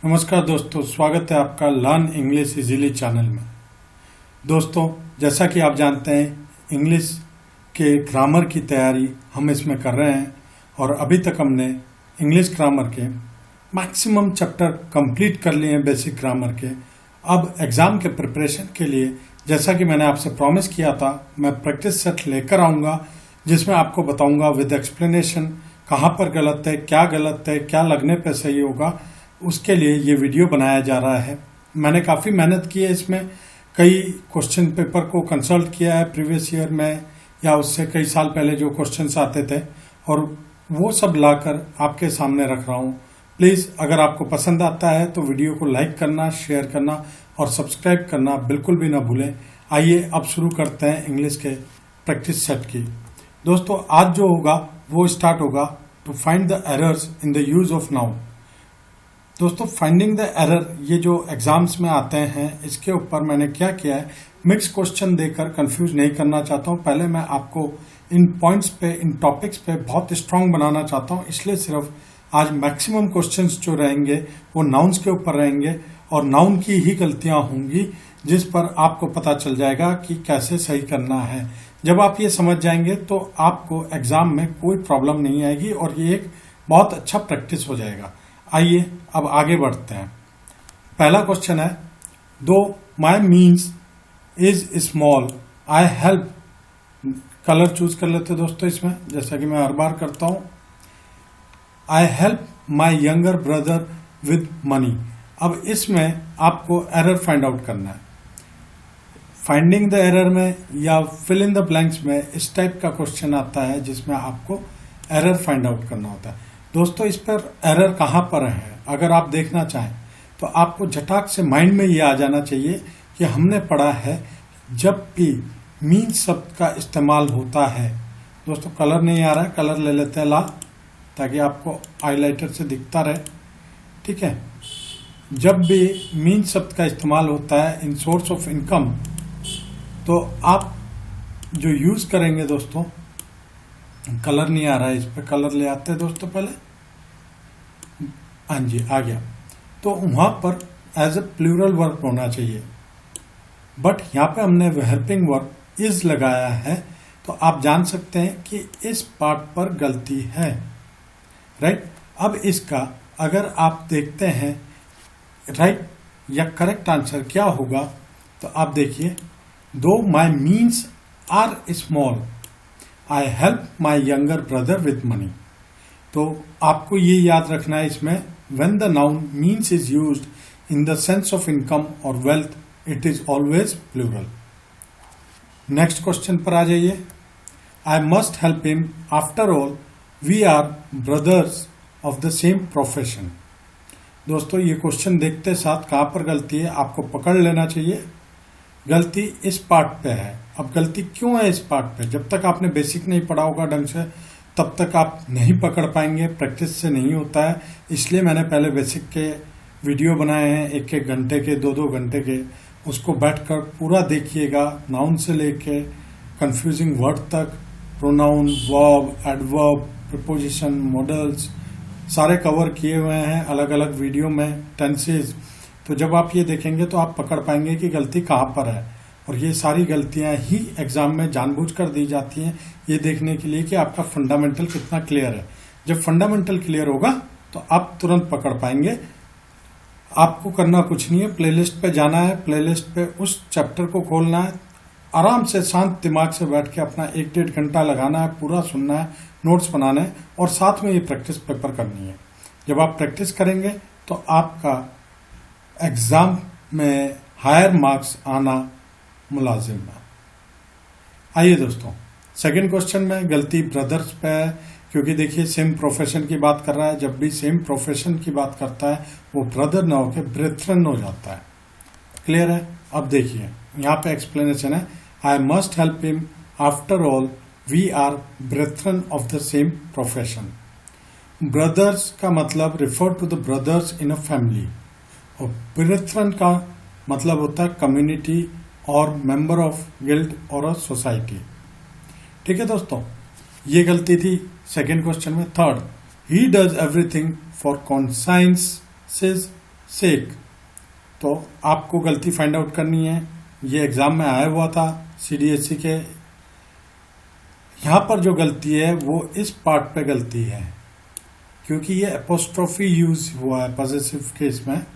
नमस्कार दोस्तों, स्वागत है आपका लर्न इंग्लिश इजीली चैनल में। दोस्तों, जैसा कि आप जानते हैं, इंग्लिश के ग्रामर की तैयारी हम इसमें कर रहे हैं और अभी तक हमने इंग्लिश ग्रामर के मैक्सिमम चैप्टर कंप्लीट कर लिए हैं, बेसिक ग्रामर के। अब एग्ज़ाम के प्रिपरेशन के लिए, जैसा कि मैंने आपसे प्रॉमिस किया था, मैं प्रैक्टिस सेट लेकर आऊँगा जिसमें आपको बताऊँगा विद एक्सप्लेनेशन कहाँ पर गलत है, क्या लगने पर सही होगा। उसके लिए ये वीडियो बनाया जा रहा है। मैंने काफ़ी मेहनत की है इसमें, कई क्वेश्चन पेपर को कंसल्ट किया है प्रीवियस ईयर में या उससे कई साल पहले जो क्वेश्चंस आते थे, और वो सब लाकर आपके सामने रख रहा हूँ। प्लीज़ अगर आपको पसंद आता है तो वीडियो को लाइक करना, शेयर करना और सब्सक्राइब करना बिल्कुल भी ना भूलें। आइए अब शुरू करते हैं इंग्लिश के प्रैक्टिस सेट की। दोस्तों, आज जो होगा वो स्टार्ट होगा to find the errors in the use of noun. दोस्तों, फाइंडिंग द एरर ये जो एग्जाम्स में आते हैं, इसके ऊपर मैंने क्या किया है, मिक्स क्वेश्चन देकर कंफ्यूज नहीं करना चाहता हूँ। पहले मैं आपको इन पॉइंट्स पे, इन टॉपिक्स पे बहुत स्ट्रांग बनाना चाहता हूँ, इसलिए सिर्फ आज मैक्सिमम क्वेश्चंस जो रहेंगे वो नाउन्स के ऊपर रहेंगे और नाउन की ही गलतियां होंगी, जिस पर आपको पता चल जाएगा कि कैसे सही करना है। जब आप ये समझ जाएंगे तो आपको एग्जाम में कोई प्रॉब्लम नहीं आएगी और ये एक बहुत अच्छा प्रैक्टिस हो जाएगा। आइए अब आगे बढ़ते हैं। पहला क्वेश्चन है, though my means is small I help. Colour choose कर लेते दोस्तों इसमें, जैसा कि मैं हर बार करता हूं। आई help my younger brother with money. अब इसमें आपको एरर फाइंड आउट करना है। फाइंडिंग द एरर में या फिल इन द ब्लैंक्स में इस टाइप का क्वेश्चन आता है जिसमें आपको एरर फाइंड आउट करना होता है। दोस्तों, इस पर एरर कहाँ पर है अगर आप देखना चाहें तो आपको झटाक से माइंड में ये आ जाना चाहिए कि हमने पढ़ा है जब भी मीन शब्द का इस्तेमाल होता है। दोस्तों, कलर नहीं आ रहा है, कलर ले लेते हैं लाल, ताकि आपको हाइलाइटर से दिखता रहे। ठीक है, जब भी मीन शब्द का इस्तेमाल होता है इन सोर्स ऑफ इनकम, तो आप जो यूज करेंगे, दोस्तों कलर नहीं आ रहा है, इस पर कलर ले आते हैं दोस्तों पहले। हाँ जी, आ गया। तो वहां पर एज ए प्लूरल वर्ब होना चाहिए, बट यहां पे हमने हेल्पिंग वर्ब इज लगाया है, तो आप जान सकते हैं कि इस पार्ट पर गलती है। राइट, अब इसका अगर आप देखते हैं राइट या करेक्ट आंसर क्या होगा, तो आप देखिए, though my means are small I help my younger brother with money. तो आपको ये याद रखना है इसमें, when the noun means is used in the sense of income or wealth, it is always plural. Next question पर आ जाइए। I must help him, after all we are brothers of the same profession. दोस्तों, ये question देखते साथ कहाँ पर गलती है आपको पकड़ लेना चाहिए। गलती इस पार्ट पे है। अब गलती क्यों है इस पार्ट पे? जब तक आपने बेसिक नहीं पढ़ा होगा ढंग से, तब तक आप नहीं पकड़ पाएंगे, प्रैक्टिस से नहीं होता है। इसलिए मैंने पहले बेसिक के वीडियो बनाए हैं, 1-1 घंटे के, 2-2 घंटे के। उसको बैठकर पूरा देखिएगा, नाउन से लेके कंफ्यूजिंग वर्ड तक, pronoun, verb, adverb, preposition, models सारे कवर किए हुए हैं अलग अलग वीडियो में, टेंसेस। तो जब आप ये देखेंगे तो आप पकड़ पाएंगे कि गलती कहाँ पर है। और ये सारी गलतियां ही एग्जाम में जानबूझकर दी जाती हैं, ये देखने के लिए कि आपका फंडामेंटल कितना क्लियर है। जब फंडामेंटल क्लियर होगा तो आप तुरंत पकड़ पाएंगे। आपको करना कुछ नहीं है, प्लेलिस्ट पे जाना है, प्लेलिस्ट पे उस चैप्टर को खोलना है, आराम से शांत दिमाग से बैठ के अपना 1-1.5 घंटा लगाना है, पूरा सुनना है, नोट्स बनाना है और साथ में ये प्रैक्टिस पेपर करनी है। जब आप प्रैक्टिस करेंगे तो आपका एग्जाम में हायर मार्क्स आना मुलाजिम है। आइए दोस्तों, सेकंड क्वेश्चन में गलती ब्रदर्स पे है, क्योंकि देखिए सेम प्रोफेशन की बात कर रहा है। जब भी सेम प्रोफेशन की बात करता है वो ब्रदर ना होकर ब्रेथरन हो जाता है। क्लियर है? अब देखिए यहाँ पे एक्सप्लेनेशन है, I must help him, after all we are brethren of the same profession. Brothers का मतलब refer to the brothers in a family, और ब्रेथरन का मतलब होता है कम्युनिटी और मेंबर ऑफ गिल्ड और अ सोसाइटी। ठीक है दोस्तों, ये गलती थी सेकेंड क्वेश्चन में। Third, he does everything for conscience's sake. तो आपको गलती फाइंड आउट करनी है। ये एग्जाम में आया हुआ था CDSE के। यहां पर जो गलती है वो इस पार्ट पे गलती है, क्योंकि ये एपोस्ट्रोफी यूज हुआ है पॉजेसिव केस में।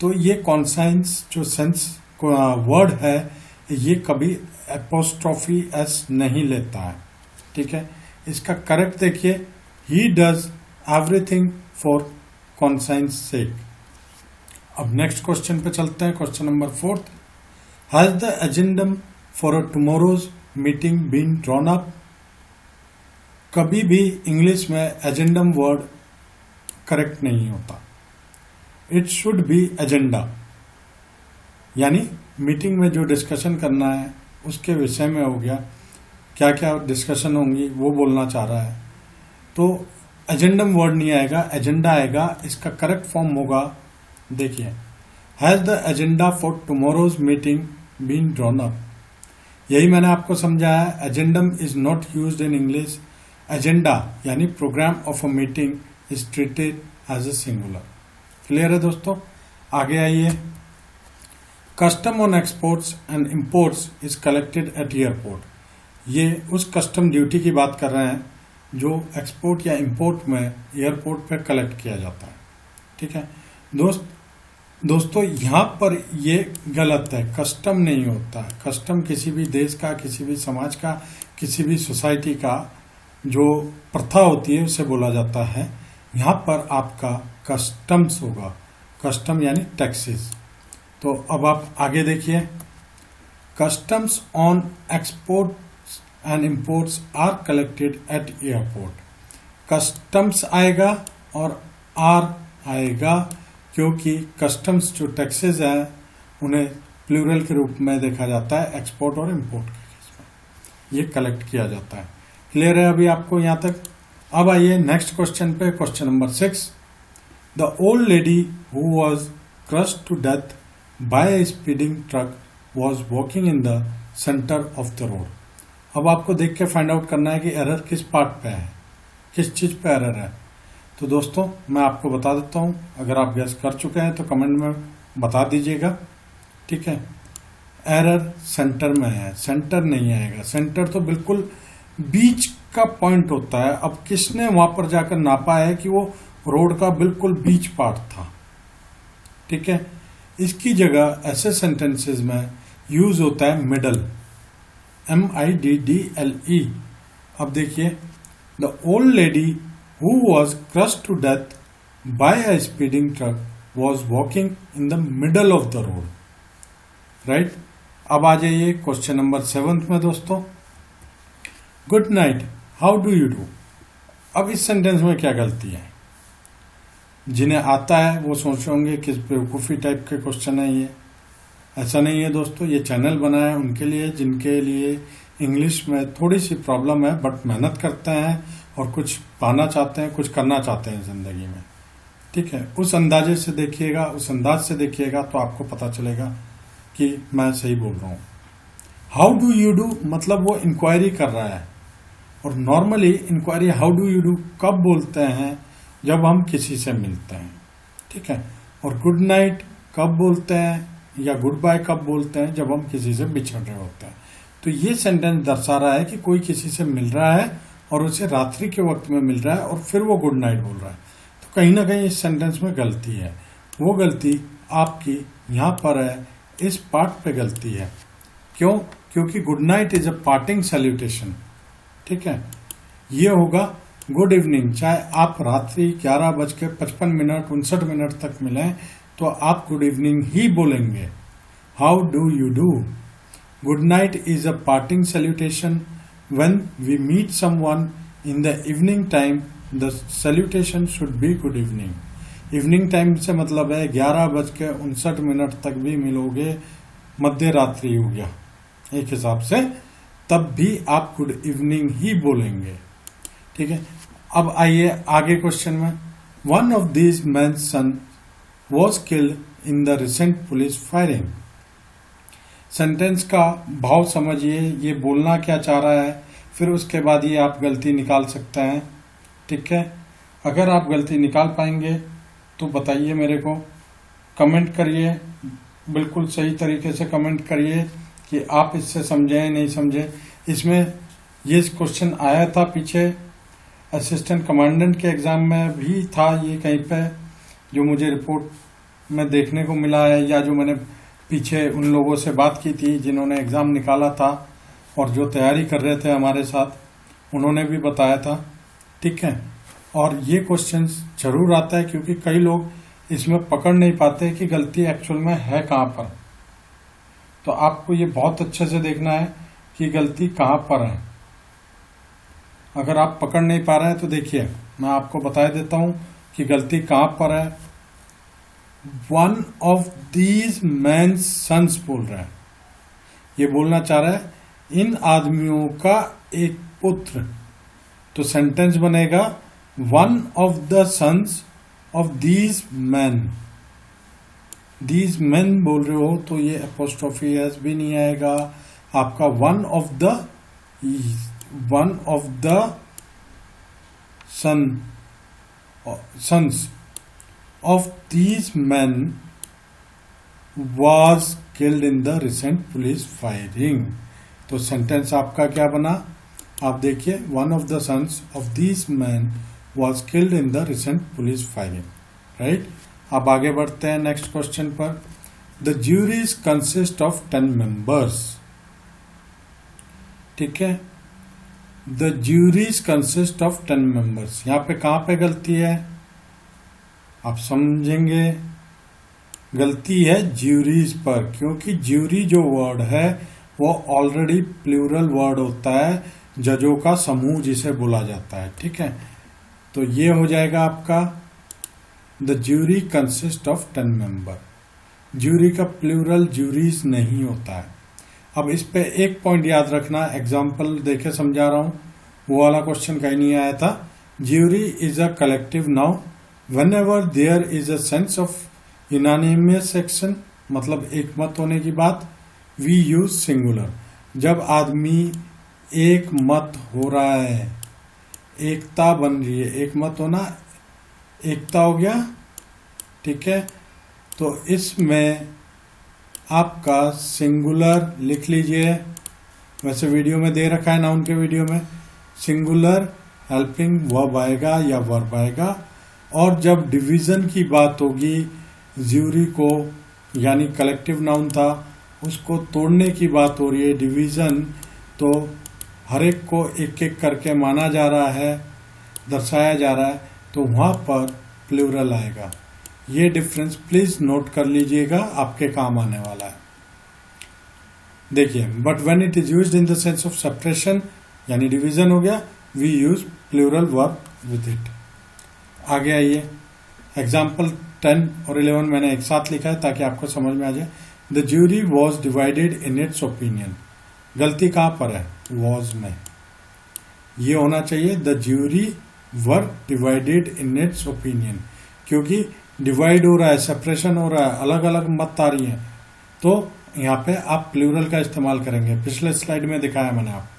तो ये कॉन्साइंस जो सेंस वर्ड है ये कभी एपोस्ट्रोफी एस नहीं लेता है। ठीक है, इसका करेक्ट देखिए, he does everything for conscience sake. अब नेक्स्ट क्वेश्चन पे चलते हैं। Question number 4, has the agendum for a tomorrow's meeting been drawn up. कभी भी इंग्लिश में एजेंडम वर्ड करेक्ट नहीं होता, इट शुड बी एजेंडा। यानी मीटिंग में जो डिस्कशन करना है उसके विषय में हो गया, क्या क्या डिस्कशन होंगी वो बोलना चाह रहा है, तो एजेंडम वर्ड नहीं आएगा, एजेंडा आएगा। इसका करेक्ट फॉर्म होगा, देखिए, has the agenda for tomorrow's meeting been drawn up. यही मैंने आपको समझाया, agendum is not used in English. Agenda यानी programme of a meeting is treated as a singular. Clear है दोस्तों? आगे आइए। Custom on exports and imports is collected at airport. ये उस कस्टम ड्यूटी की बात कर रहे हैं जो एक्सपोर्ट या इंपोर्ट में एयरपोर्ट पे कलेक्ट किया जाता है। ठीक है दोस्तों, यहाँ पर ये गलत है, कस्टम नहीं होता है। कस्टम किसी भी देश का, किसी भी समाज का, किसी भी सोसाइटी का जो प्रथा होती है उसे बोला जाता है। यहाँ पर आपका कस्टम्स होगा, कस्टम यानी टैक्सेस। तो अब आप आगे देखिए, customs on exports and imports are collected at airport. Customs आएगा और आर आएगा, क्योंकि कस्टम्स जो टैक्सेस हैं उन्हें प्लूरल के रूप में देखा जाता है एक्सपोर्ट और इंपोर्ट के केस में, ये कलेक्ट किया जाता है। क्लियर है अभी आपको यहाँ तक? अब आइए नेक्स्ट क्वेश्चन पे, question number 6, the old lady who was crushed to death by a speeding truck was walking in the centre of the road. अब आपको देख के फाइंड आउट करना है कि एरर किस पार्ट पे है, किस चीज पे एरर है। तो दोस्तों मैं आपको बता देता हूं, अगर आप गैस कर चुके हैं तो कमेंट में बता दीजिएगा। ठीक है, एरर सेंटर में है, सेंटर नहीं आएगा। सेंटर तो बिल्कुल बीच का पॉइंट होता है। अब किसने वहां पर जाकर नापा है कि वो रोड का बिल्कुल बीच पार्ट था। ठीक है, इसकी जगह ऐसे सेंटेंसेस में यूज होता है मिडल, MIDDLE। अब देखिए, the old lady who was crushed to death by a speeding truck was walking in the middle of the road. Right? अब आ जाइए क्वेश्चन नंबर 7 में दोस्तों, good night, how do you do. अब इस sentence में क्या गलती है? जिन्हें आता है वो सोच रहे होंगे किस बेवकूफ़ी टाइप के क्वेश्चन है ये। ऐसा नहीं है दोस्तों, ये चैनल बना है उनके लिए जिनके लिए इंग्लिश में थोड़ी सी प्रॉब्लम है, बट मेहनत करते हैं और कुछ पाना चाहते हैं, कुछ करना चाहते हैं जिंदगी में। ठीक है, उस अंदाजे से देखिएगा, उस अंदाज से देखिएगा तो आपको पता चलेगा कि मैं सही बोल रहा हूँ। हाउ डू यू डू मतलब वो इंक्वायरी कर रहा है, और normally inquiry how do you do कब बोलते हैं? जब हम किसी से मिलते हैं। ठीक है, और गुड नाइट कब बोलते हैं या गुड बाय कब बोलते हैं? जब हम किसी से बिछड़ रहे होते हैं। तो ये सेंटेंस दर्शा रहा है कि कोई किसी से मिल रहा है और उसे रात्रि के वक्त में मिल रहा है और फिर वो गुड नाइट बोल रहा है। तो कहीं ना कहीं इस सेंटेंस में गलती है। वो गलती आपकी यहाँ पर है, इस पार्ट पे गलती है। क्यों? क्योंकि good night is a parting salutation. ठीक है, ये होगा गुड इवनिंग। चाहे आप रात्रि 11:55 तक मिलें तो आप गुड इवनिंग ही बोलेंगे। How do you do. Good night is a parting salutation. When we meet someone in the evening time, the salutation should be good evening. Evening time से मतलब है 11:59 तक भी मिलोगे, मध्य रात्रि हो गया एक हिसाब से, तब भी आप गुड इवनिंग ही बोलेंगे। ठीक है, अब आइए आगे क्वेश्चन में। One of these men's son was killed in the recent police firing. Sentence का भाव समझिए, ये बोलना क्या चाह रहा है, फिर उसके बाद ये आप गलती निकाल सकते हैं। ठीक है, अगर आप गलती निकाल पाएंगे तो बताइए मेरे को। कमेंट करिए, बिल्कुल सही तरीके से कमेंट करिए कि आप इससे समझे नहीं समझे। इसमें ये क्वेश्चन आया था पीछे, असिस्टेंट कमांडेंट के एग्जाम में भी था ये कहीं पे, जो मुझे रिपोर्ट में देखने को मिला है, या जो मैंने पीछे उन लोगों से बात की थी जिन्होंने एग्जाम निकाला था और जो तैयारी कर रहे थे हमारे साथ, उन्होंने भी बताया था। ठीक है, और ये क्वेश्चन जरूर आता है क्योंकि कई लोग इसमें पकड़ नहीं पाते कि गलती एक्चुअल में है कहाँ पर। तो आपको ये बहुत अच्छे से देखना है कि गलती कहाँ पर है। अगर आप पकड़ नहीं पा रहे हैं तो देखिए, मैं आपको बता देता हूं कि गलती कहाँ पर है। One of these man sons बोल रहा है, ये बोलना चाह रहा है इन आदमियों का एक पुत्र। तो सेंटेंस बनेगा one of the sons of these man. These man बोल रहे हो तो ये एपोस्ट्रोफी एस भी नहीं आएगा आपका। One of the sons of these men was killed in the recent police firing। तो सेंटेंस आपका क्या बना, आप देखिए, one of the sons of these man was killed in the recent police firing, right? अब आगे बढ़ते हैं नेक्स्ट क्वेश्चन पर। The juries consist of 10 members। ठीक है, the juries consist of 10 members। यहां पे कहां पे गलती है आप समझेंगे। गलती है ज्यूरीज पर, क्योंकि ज्यूरी जो वर्ड है वो ऑलरेडी प्लूरल वर्ड होता है, जजों का समूह जिसे बोला जाता है। ठीक है, तो ये हो जाएगा आपका the jury consist of 10 member. Jury का प्लूरल ज्यूरीज नहीं होता है। अब इस पे एक पॉइंट याद रखना, एग्जाम्पल देके समझा रहा हूं, वो वाला क्वेश्चन कहीं नहीं आया था। Jury is a collective noun whenever there is a sense of unanimous action, मतलब एक मत होने की बात। वी यूज सिंगुलर, जब आदमी एक मत हो रहा है, एकता बन रही है, एक मत होना एकता हो गया। ठीक है, तो इसमें आपका सिंगुलर लिख लीजिए, वैसे वीडियो में दे रखा है ना, उनके वीडियो में सिंगुलर हेल्पिंग वर्ब आएगा या वर्ब आएगा। और जब डिवीजन की बात होगी, ज्यूरी को यानी कलेक्टिव नाउन था उसको तोड़ने की बात हो रही है, डिवीजन, तो हर एक को एक एक करके माना जा रहा है, दर्शाया जा रहा है, तो वहां पर प्लूरल आएगा। ये डिफरेंस प्लीज नोट कर लीजिएगा, आपके काम आने वाला है। देखिए, but when it is used in the sense of separation यानी डिवीजन हो गया, we use plural verb with it. आगे आइए, एग्जाम्पल 10 और 11 मैंने एक साथ लिखा है ताकि आपको समझ में आ जाए। The jury was divided in its opinion. गलती कहां पर है, वॉज में। ये होना चाहिए the jury were divided in its opinion, क्योंकि डिवाइड हो रहा है, सेपरेशन हो रहा है, अलग अलग मत आ रही है, तो यहाँ पे आप प्लूरल का इस्तेमाल करेंगे। पिछले स्लाइड में दिखाया मैंने आपको।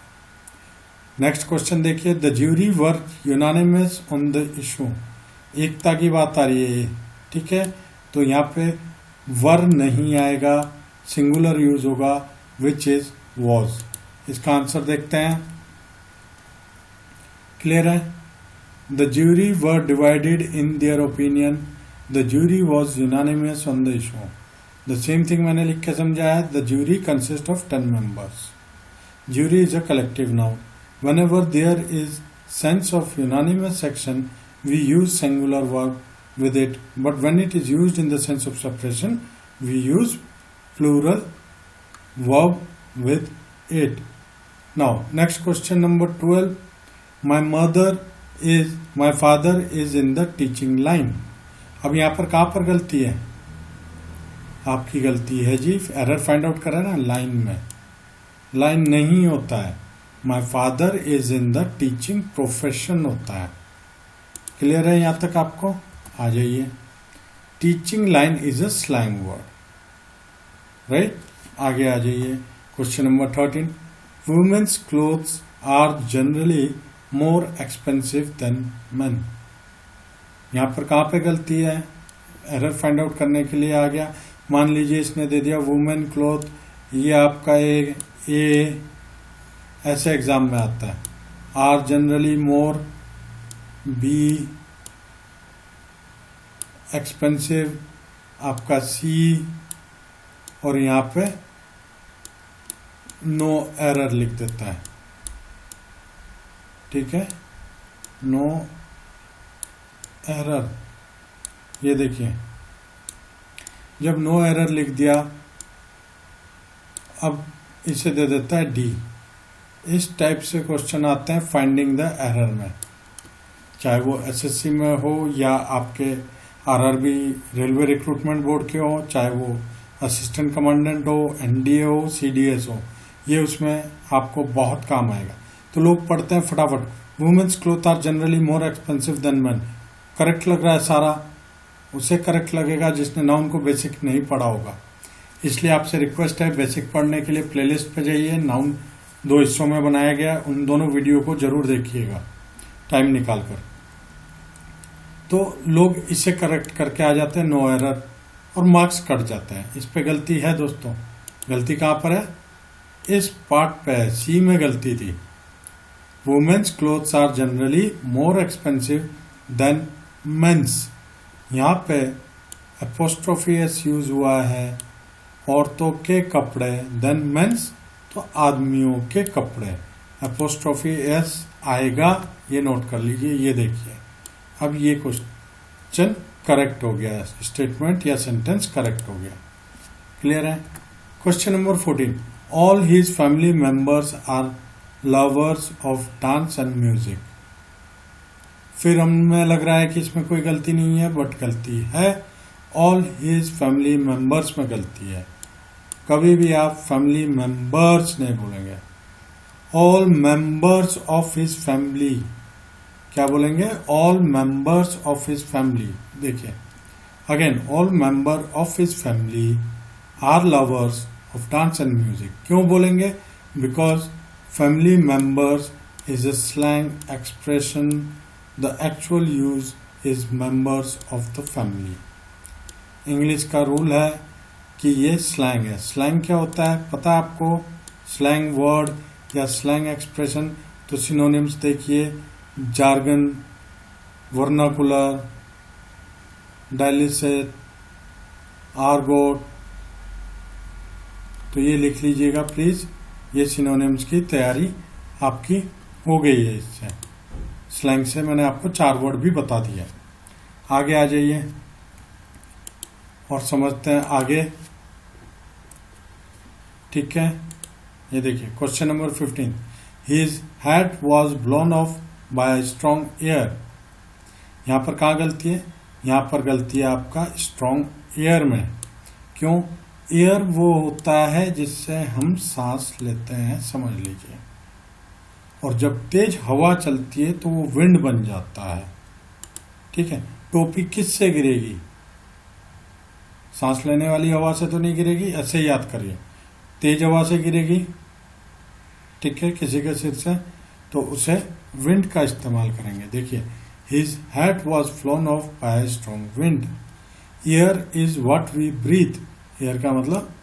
नेक्स्ट क्वेश्चन देखिए, the jury were unanimous on the issue. एकता की बात आ रही है ये। ठीक है, तो यहाँ पे वर नहीं आएगा, सिंगुलर यूज होगा, विच इज वॉज। इसका आंसर देखते हैं, क्लियर है। The jury were divided in their opinion, the jury was unanimous on the issue. The same thing मैंने लिख के समझाया है। The jury consist of 10 members. Jury is a collective noun whenever there is sense of unanimous action, we use singular verb with it, but when it is used in the sense of separation, we use plural verb with it. Now next question number 12, my father is in the teaching line। अब यहाँ पर कहाँ पर गलती है, आपकी गलती है जी, एरर फाइंड आउट करा ना, लाइन में। लाइन नहीं होता है, my father is in the teaching profession होता है। क्लियर है यहां तक आपको? आ जाइए, teaching line is a slang word, right. आगे आ जाइए, question number 13, women's clothes are generally more expensive than men. यहां पर कहां पे गलती है, एरर फाइंड आउट करने के लिए आ गया। मान लीजिए इसने दे दिया वुमेन क्लॉथ, ये आपका ए ऐसे एग्जाम में आता है। Are generally more, B expensive, आपका सी, और यहाँ पे नो एरर लिख देता है। ठीक है, नो एरर। ये देखिए जब नो एरर लिख दिया, अब इसे दे देता है डी। इस टाइप से क्वेश्चन आते हैं फाइंडिंग द एरर में, चाहे वो एसएससी में हो या आपके आरआरबी रेलवे रिक्रूटमेंट बोर्ड के हो, चाहे वो असिस्टेंट कमांडेंट हो, एनडीए हो, सीडीएस हो, ये उसमें आपको बहुत काम आएगा। तो लोग पढ़ते हैं फटाफट, women's cloth are generally more expensive than men. Correct लग रहा है सारा, उसे करेक्ट लगेगा जिसने नाउन को बेसिक नहीं पढ़ा होगा। इसलिए आपसे रिक्वेस्ट है, बेसिक पढ़ने के लिए प्लेलिस्ट पे जाइए, नाउन 2 हिस्सों में बनाया गया है, उन दोनों वीडियो को जरूर देखिएगा टाइम निकाल कर। तो लोग इसे करेक्ट करके आ जाते हैं, नो एरर, और मार्क्स कट जाते हैं। इस पे गलती है दोस्तों। गलती कहाँ पर है? इस पार्ट पे है, सी में गलती थी। Women's clothes are generally more expensive than men's. यहाँ पे एपोस्ट्रोफी एस यूज हुआ है, औरतों के कपड़े, देन मेंस तो आदमियों के कपड़े। एपोस्ट्रोफी एस आएगा, ये नोट कर लीजिए। ये देखिए अब ये क्वेश्चन करेक्ट हो गया, स्टेटमेंट या सेंटेंस करेक्ट हो गया। क्लियर है? Question number 14, all his family members are lovers of dance and music. फिर हमें लग रहा है कि इसमें कोई गलती नहीं है, बट गलती है। ऑल हिज फैमिली मेंबर्स में गलती है। कभी भी आप फैमिली मेंबर्स नहीं बोलेंगे, all members of his family. क्या बोलेंगे? All members of his family. देखिए again, all member of his family are lovers of dance and music. क्यों बोलेंगे? Because family members is a slang expression, the actual use is members of the family. English का rule है कि ये slang है। Slang क्या होता है पता है आपको? स्लैंग वर्ड या स्लैंग एक्सप्रेशन, तो सिनोनिम्स देखिए, जार्गन, वर्नाकुलर, डायलिसिट, आर्गोट। तो ये लिख लीजिएगा प्लीज। ये सिनोनिम्स की तैयारी आपकी हो गई है। इससे स्लैंग से मैंने आपको 4 वर्ड भी बता दिया। आगे आ जाइए और समझते हैं आगे। ठीक है, ये देखिए question number 15, his hat was blown of by strong air. यहां पर कहाँ गलती है? यहां पर गलती है आपका स्ट्रॉन्ग एयर में। क्यों? एयर वो होता है जिससे हम सांस लेते हैं, समझ लीजिए, और जब तेज हवा चलती है तो वो विंड बन जाता है। ठीक है, टोपी किससे गिरेगी? सांस लेने वाली हवा से तो नहीं गिरेगी, ऐसे याद करिए। तेज हवा से गिरेगी, ठीक है, किसी के सिर से, तो उसे विंड का इस्तेमाल करेंगे। देखिए, his hat was flown off by strong wind. Air is what we breathe. Air का मतलब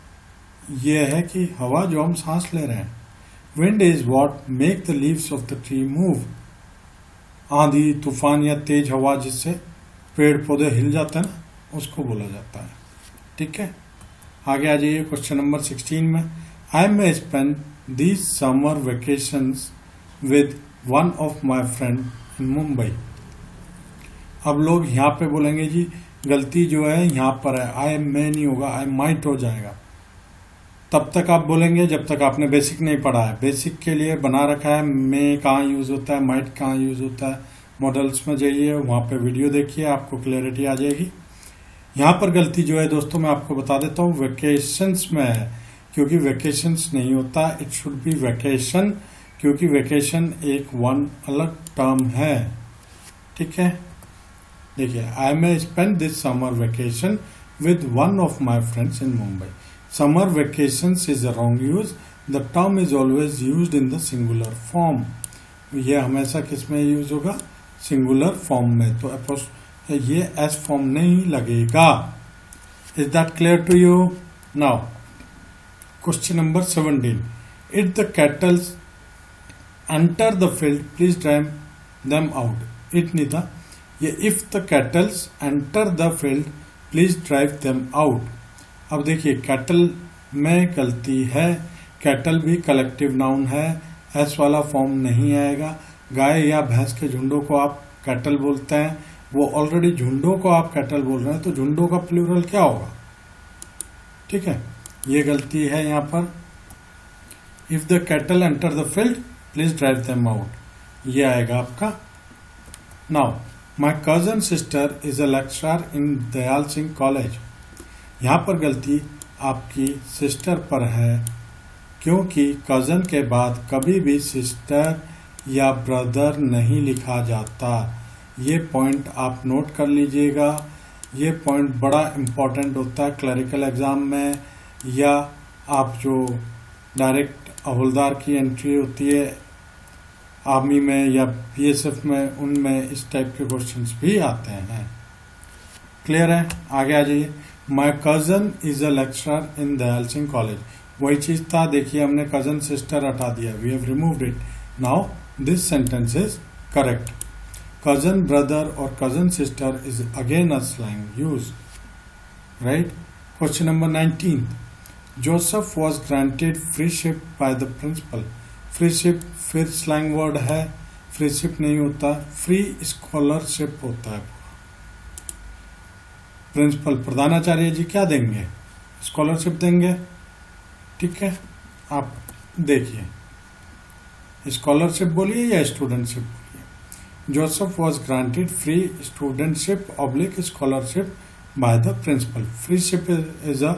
यह है कि हवा जो हम सांस ले रहे हैं। Wind is what make the leaves of the tree move. आंधी, तूफान या तेज हवा जिससे पेड़ पौधे हिल जाते हैं ना, उसको बोला जाता है। ठीक है, आगे आ जाइए क्वेश्चन नंबर 16 में। I may spend these summer vacations with one of my friend in Mumbai. अब लोग यहाँ पे बोलेंगे जी गलती जो है यहाँ पर है, आई मे नहीं होगा, आई माइट हो जाएगा। तब तक आप बोलेंगे जब तक आपने बेसिक नहीं पढ़ा है। बेसिक के लिए बना रखा है मे कहाँ यूज होता है, माइट कहाँ यूज होता है। मॉडल्स में जाइए, वहाँ पे वीडियो देखिए, आपको क्लैरिटी आ जाएगी। यहाँ पर गलती जो है दोस्तों मैं आपको बता देता हूँ, वेकेशंस में है, क्योंकि वेकेशंस नहीं होता, इट शुड बी वेकेशन, क्योंकि वेकेशन एक वन अलग टर्म है। ठीक है, देखिए, I may spend this summer vacation with one of my friends in Mumbai. Summer vacations is a wrong use, the term is always used in the singular form. यह हमेशा किस में यूज होगा? सिंगुलर फॉर्म में। तो ये एस फॉर्म नहीं लगेगा। Is that clear to you? Now question number 17, if the cattles enter the field please drive them out. It नहीं था, ये if the cattles enter the field please drive them out. अब देखिए cattle में गलती है, कैटल भी collective noun है, एस वाला फॉर्म नहीं आएगा। गाय या भैंस के झुंडों को आप कैटल बोलते हैं, वो ऑलरेडी झुंडों को आप कैटल बोल रहे हैं, तो झुंडों का प्लूरल क्या होगा? ठीक है, ये गलती है यहाँ पर। If the cattle enter the field please drive them out, ये आएगा आपका। Now my cousin sister is a lecturer in Dayal Singh college. यहाँ पर गलती आपकी सिस्टर पर है, क्योंकि कजन के बाद कभी भी सिस्टर या ब्रदर नहीं लिखा जाता। ये पॉइंट आप नोट कर लीजिएगा, ये पॉइंट बड़ा इम्पोर्टेंट होता है क्लरिकल एग्जाम में, या आप जो डायरेक्ट हवलदार की एंट्री होती है आर्मी में या बीएसएफ में, उनमें इस टाइप के क्वेश्चंस भी आते हैं। क्लियर है? आगे आ जाइए। My cousin is a lecturer in Dayal Singh college, वही चीज था, देखिए हमने कजन सिस्टर हटा दिया, we have removed it. Now this sentence is correct. Cousin brother और cousin sister is again a slang use, right. Question number 19, Joseph was granted freeship by the principal. Freeship फिर slang word है, freeship नहीं होता, free scholarship होता है। Principal प्रधानाचार्य जी क्या देंगे? स्कॉलरशिप देंगे। ठीक है, आप देखिए स्कॉलरशिप बोलिए या स्टूडेंटशिप बोलिए। Joseph was granted free studentship oblique scholarship by the principal. Freeship is a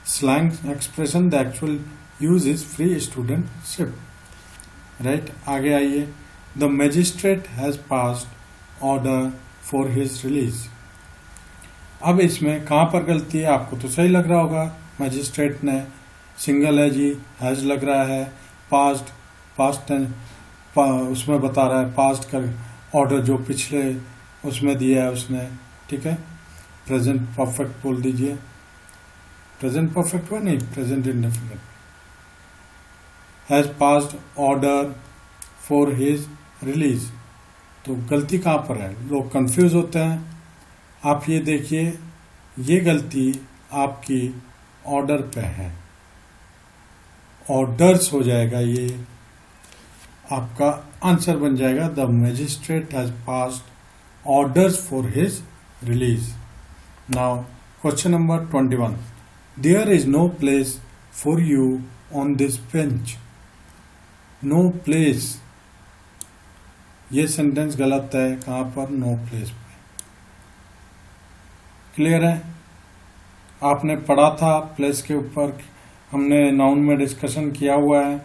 slang expression, the actual use is free studentship, right. आगे आइए। The magistrate has passed order for his release. अब इसमें कहाँ पर गलती है? आपको तो सही लग रहा होगा, मैजिस्ट्रेट ने, सिंगल है जी, हैज लग रहा है, पास्ट उसमें बता रहा है, पास्ट का ऑर्डर जो पिछले उसमें दिया है उसने। ठीक है, प्रेजेंट परफेक्ट बोल दीजिए। प्रेजेंट परफेक्ट हुआ नहीं, present indefinite. Has passed order for his release, तो गलती कहाँ पर है? लोग कंफ्यूज होते हैं। आप ये देखिए, ये गलती आपकी ऑर्डर पे है, ऑर्डर्स हो जाएगा, ये आपका आंसर बन जाएगा। The magistrate has passed orders for his release. Now question number 21, there is no place for you on this bench. No place, ये सेंटेंस गलत है। कहां पर? नो प्लेस पे। क्लियर है? आपने पढ़ा था प्लेस के ऊपर, हमने नाउन में डिस्कशन किया हुआ है।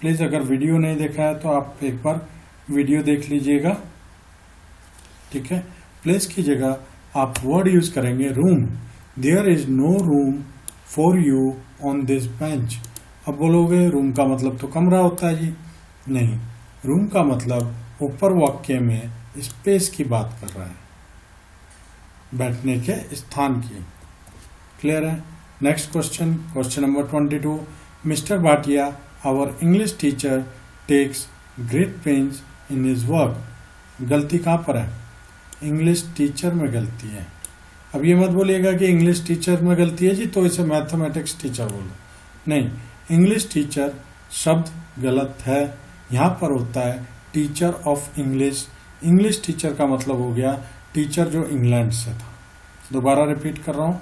प्लीज अगर वीडियो नहीं देखा है तो आप एक बार वीडियो देख लीजिएगा। ठीक है, प्लेस की जगह आप वर्ड यूज करेंगे room. There is no room for you on this bench. अब बोलोगे रूम का मतलब तो कमरा होता है जी, नहीं, रूम का मतलब ऊपर वाक्य में स्पेस की बात कर रहा है, बैठने के स्थान की। क्लियर है? Next question, question number 22, mister Bhatia our English teacher takes great pains in his work. गलती कहाँ पर है? इंग्लिश टीचर में गलती है। अब ये मत बोलिएगा कि इंग्लिश टीचर में गलती है जी तो इसे मैथमेटिक्स टीचर बोलो, नहीं, इंग्लिश टीचर शब्द गलत है। यहाँ पर होता है teacher of English. English teacher का मतलब हो गया टीचर जो इंग्लैंड से था। दोबारा रिपीट कर रहा हूँ,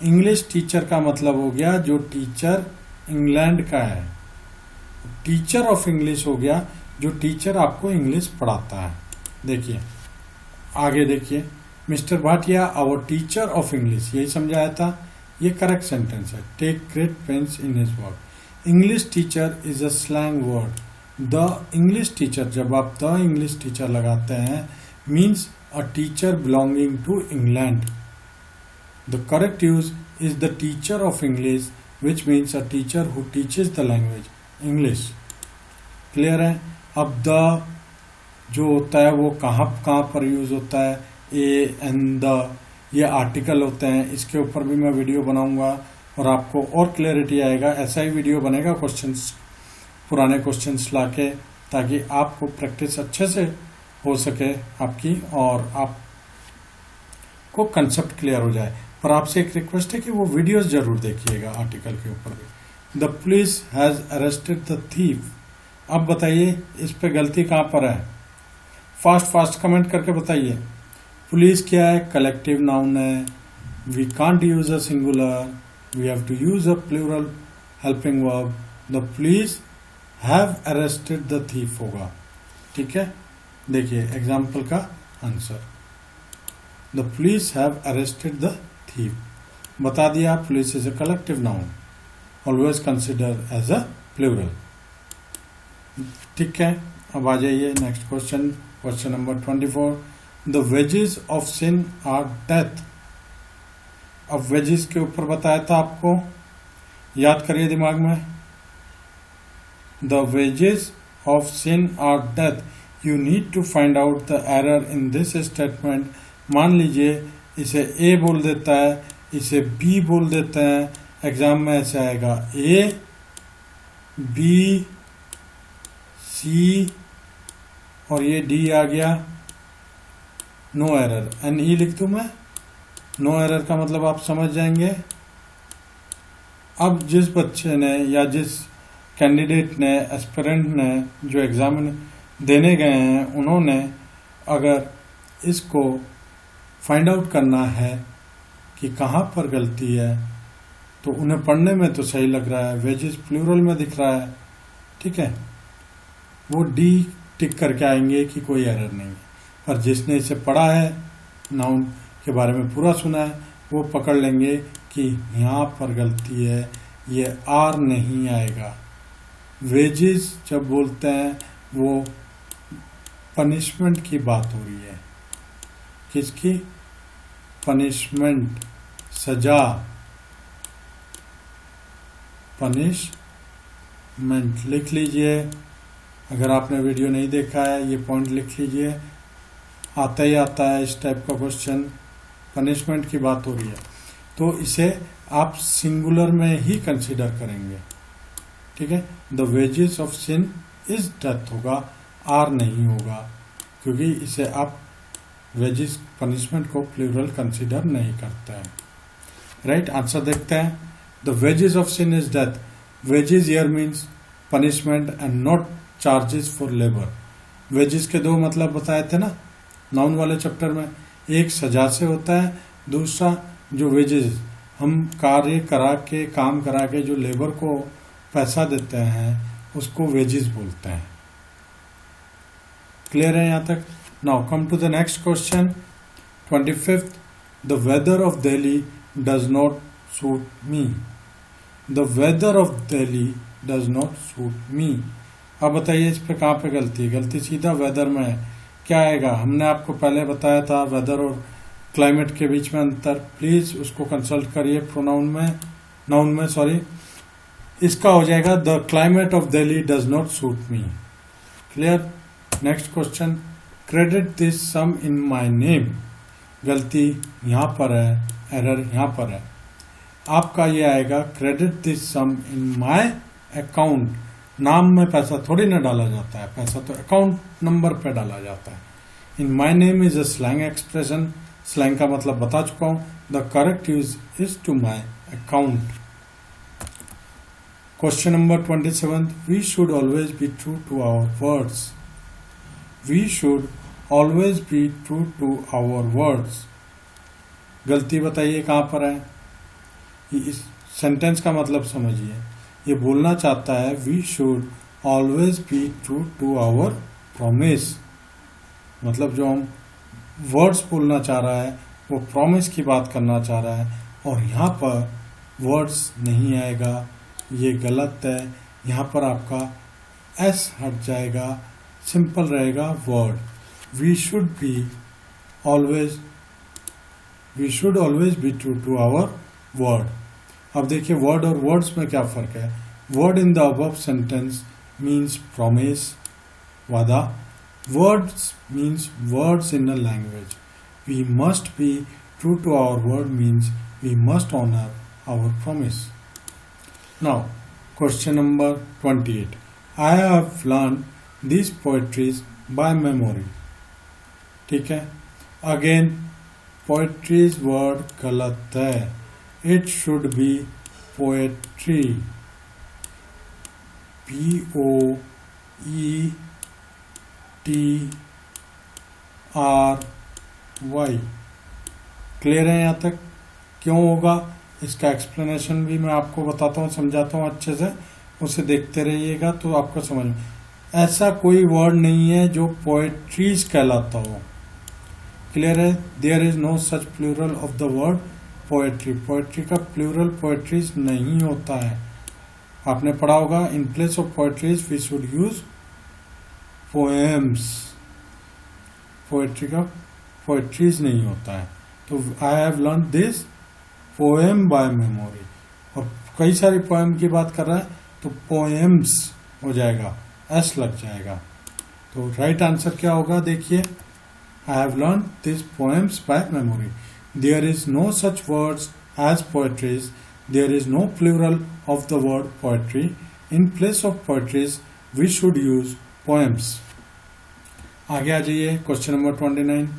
इंग्लिश टीचर का मतलब हो गया जो टीचर इंग्लैंड का है। टीचर ऑफ इंग्लिश हो गया जो टीचर आपको इंग्लिश पढ़ाता है। देखिए आगे देखिए, mister Bhatia our teacher of English, यही समझाया था, ये करेक्ट सेंटेंस है। Take great pains in his work. English teacher is a slang word. The English teacher, जब आप द इंग्लिश टीचर लगाते हैं, means a teacher belonging to England. The correct use is the teacher of English, which means a teacher who teaches the language English. Clear है? अब the जो होता है वो कहाँ पर यूज होता है? ए एंड द, ये आर्टिकल होते हैं। इसके ऊपर भी मैं वीडियो बनाऊंगा और आपको और क्लैरिटी आएगा। ऐसा ही वीडियो बनेगा क्वेश्चंस, पुराने क्वेश्चंस लाके, ताकि आपको प्रैक्टिस अच्छे से हो सके आपकी और आपको कंसेप्ट क्लियर हो जाए। पर आपसे एक रिक्वेस्ट है कि वो वीडियोस जरूर देखिएगा आर्टिकल के ऊपर भी। The police has arrested the thief. अब बताइए इस पे गलती कहां पर है? फास्ट कमेंट करके बताइए। पुलिस क्या है? कलेक्टिव नाउन है। We can't use a singular, we have to use a plural helping verb. The police have arrested the thief होगा। ठीक है, देखिए एग्जाम्पल का answer, the police have arrested the thief. बता दिया, police is a collective noun, always consider as a plural. ठीक है, अब आ जाइए next question, question number 24। The wages of sin are death. अब वेजेस के ऊपर बताया था आपको, याद करिए दिमाग में। The wages of sin are death, you need to find out the error in this statement. मान लीजिए इसे ए बोल देता है, इसे बी बोल देते हैं, एग्जाम में ऐसे आएगा ए बी सी और ये डी आ गया, नो एरर, एन ई लिख दूं मैं। नो एरर का मतलब आप समझ जाएंगे। अब जिस बच्चे ने या जिस कैंडिडेट ने, एस्पिरेंट ने, जो एग्जाम देने गए हैं, उन्होंने अगर इसको फाइंड आउट करना है कि कहाँ पर गलती है, तो उन्हें पढ़ने में तो सही लग रहा है, वेजेस प्लूरल में दिख रहा है, ठीक है, वो डी टिक करके आएंगे कि कोई एरर नहीं है। पर जिसने इसे पढ़ा है, नाउन के बारे में पूरा सुना है, वो पकड़ लेंगे कि यहाँ पर गलती है, ये आर नहीं आएगा। वेजेस जब बोलते हैं वो पनिशमेंट की बात हो रही है। किसकी? पनिशमेंट, सजा, पनिशमेंट। लिख लीजिए, अगर आपने वीडियो नहीं देखा है ये पॉइंट लिख लीजिए, आता ही आता है इस टाइप का क्वेश्चन। पनिशमेंट की बात हो रही है तो इसे आप सिंगुलर में ही कंसीडर करेंगे, ठीक है। The wages of sin is death होगा, आर नहीं होगा, क्योंकि इसे आप वेजेस पनिशमेंट को प्लूरल कंसीडर नहीं करते हैं। राइट, आंसर देखते हैं। The wages of sin is death. Wages here means punishment and not charges for labour. Wages के दो मतलब बताए थे ना नाउन वाले चैप्टर में, एक सजा से होता है, दूसरा जो वेजेस हम कार्य करा के, काम करा के जो लेबर को पैसा देते हैं उसको वेजेस बोलते हैं। क्लियर है यहाँ तक? Now come to the next question 25th। The weather of Delhi does not suit me. The weather of Delhi does not suit me. अब बताइए इस पे कहाँ पे गलती है? गलती सीधा वेदर में है। क्या आएगा? हमने आपको पहले बताया था वेदर और क्लाइमेट के बीच में अंतर, प्लीज उसको कंसल्ट करिए प्रोनाउन में, नाउन में सॉरी। इसका हो जाएगा the climate of Delhi does not suit me. Clear? Next question, credit this sum in my name. गलती यहाँ पर है, एरर यहाँ पर है। आपका ये आएगा credit this sum in my account. नाम में पैसा थोड़ी ना डाला जाता है, पैसा तो अकाउंट नंबर पे डाला जाता है। In my name is a slang expression. Slang का मतलब बता चुका हूं। The correct use is to my account. Question number 27। We should always be true to our words. We should always be true to our words. गलती बताइए कहां पर है? इस सेंटेंस का मतलब समझिए। ये बोलना चाहता है we should always be true to our promise. मतलब जो हम वर्ड्स बोलना चाह रहा है वो प्रॉमिस की बात करना चाह रहा है, और यहाँ पर वर्ड्स नहीं आएगा, ये गलत है। यहाँ पर आपका एस हट जाएगा, सिंपल रहेगा word. We should always be true to our word. अब देखिए वर्ड और वर्ड्स में क्या फर्क है। Word in the above sentence means promise, वादा। Words means words in a language. we must be true to our word means we must honor our promise. Now, question number 28. I have learned these poetries by memory. ठीक है, again poetry's word गलत है. It should be poetry. POETRY. Clear है यहाँ तक? क्यों होगा इसका एक्सप्लेनेशन भी मैं आपको बताता हूँ, समझाता हूँ अच्छे से, उसे देखते रहिएगा तो आपको समझ में. ऐसा कोई वर्ड नहीं है जो पोएट्रीज कहलाता हो. क्लियर है? There is no such plural of the word poetry. Poetry का प्लूरल पोएट्रीज नहीं होता है. आपने पढ़ा होगा in place of poetries we should use poems. Poetry का पोएट्रीज नहीं होता है. तो I have learn this poem by memory. और कई सारी पोएम की बात कर रहा है तो पोएम्स हो जाएगा, एस लग जाएगा. तो राइट आंसर क्या होगा देखिए. I have learn this poems by memory. There is no such words as poetries. There is no plural of the word poetry. In place of poetries, we should use poems. आगे आ जाइए question number 29.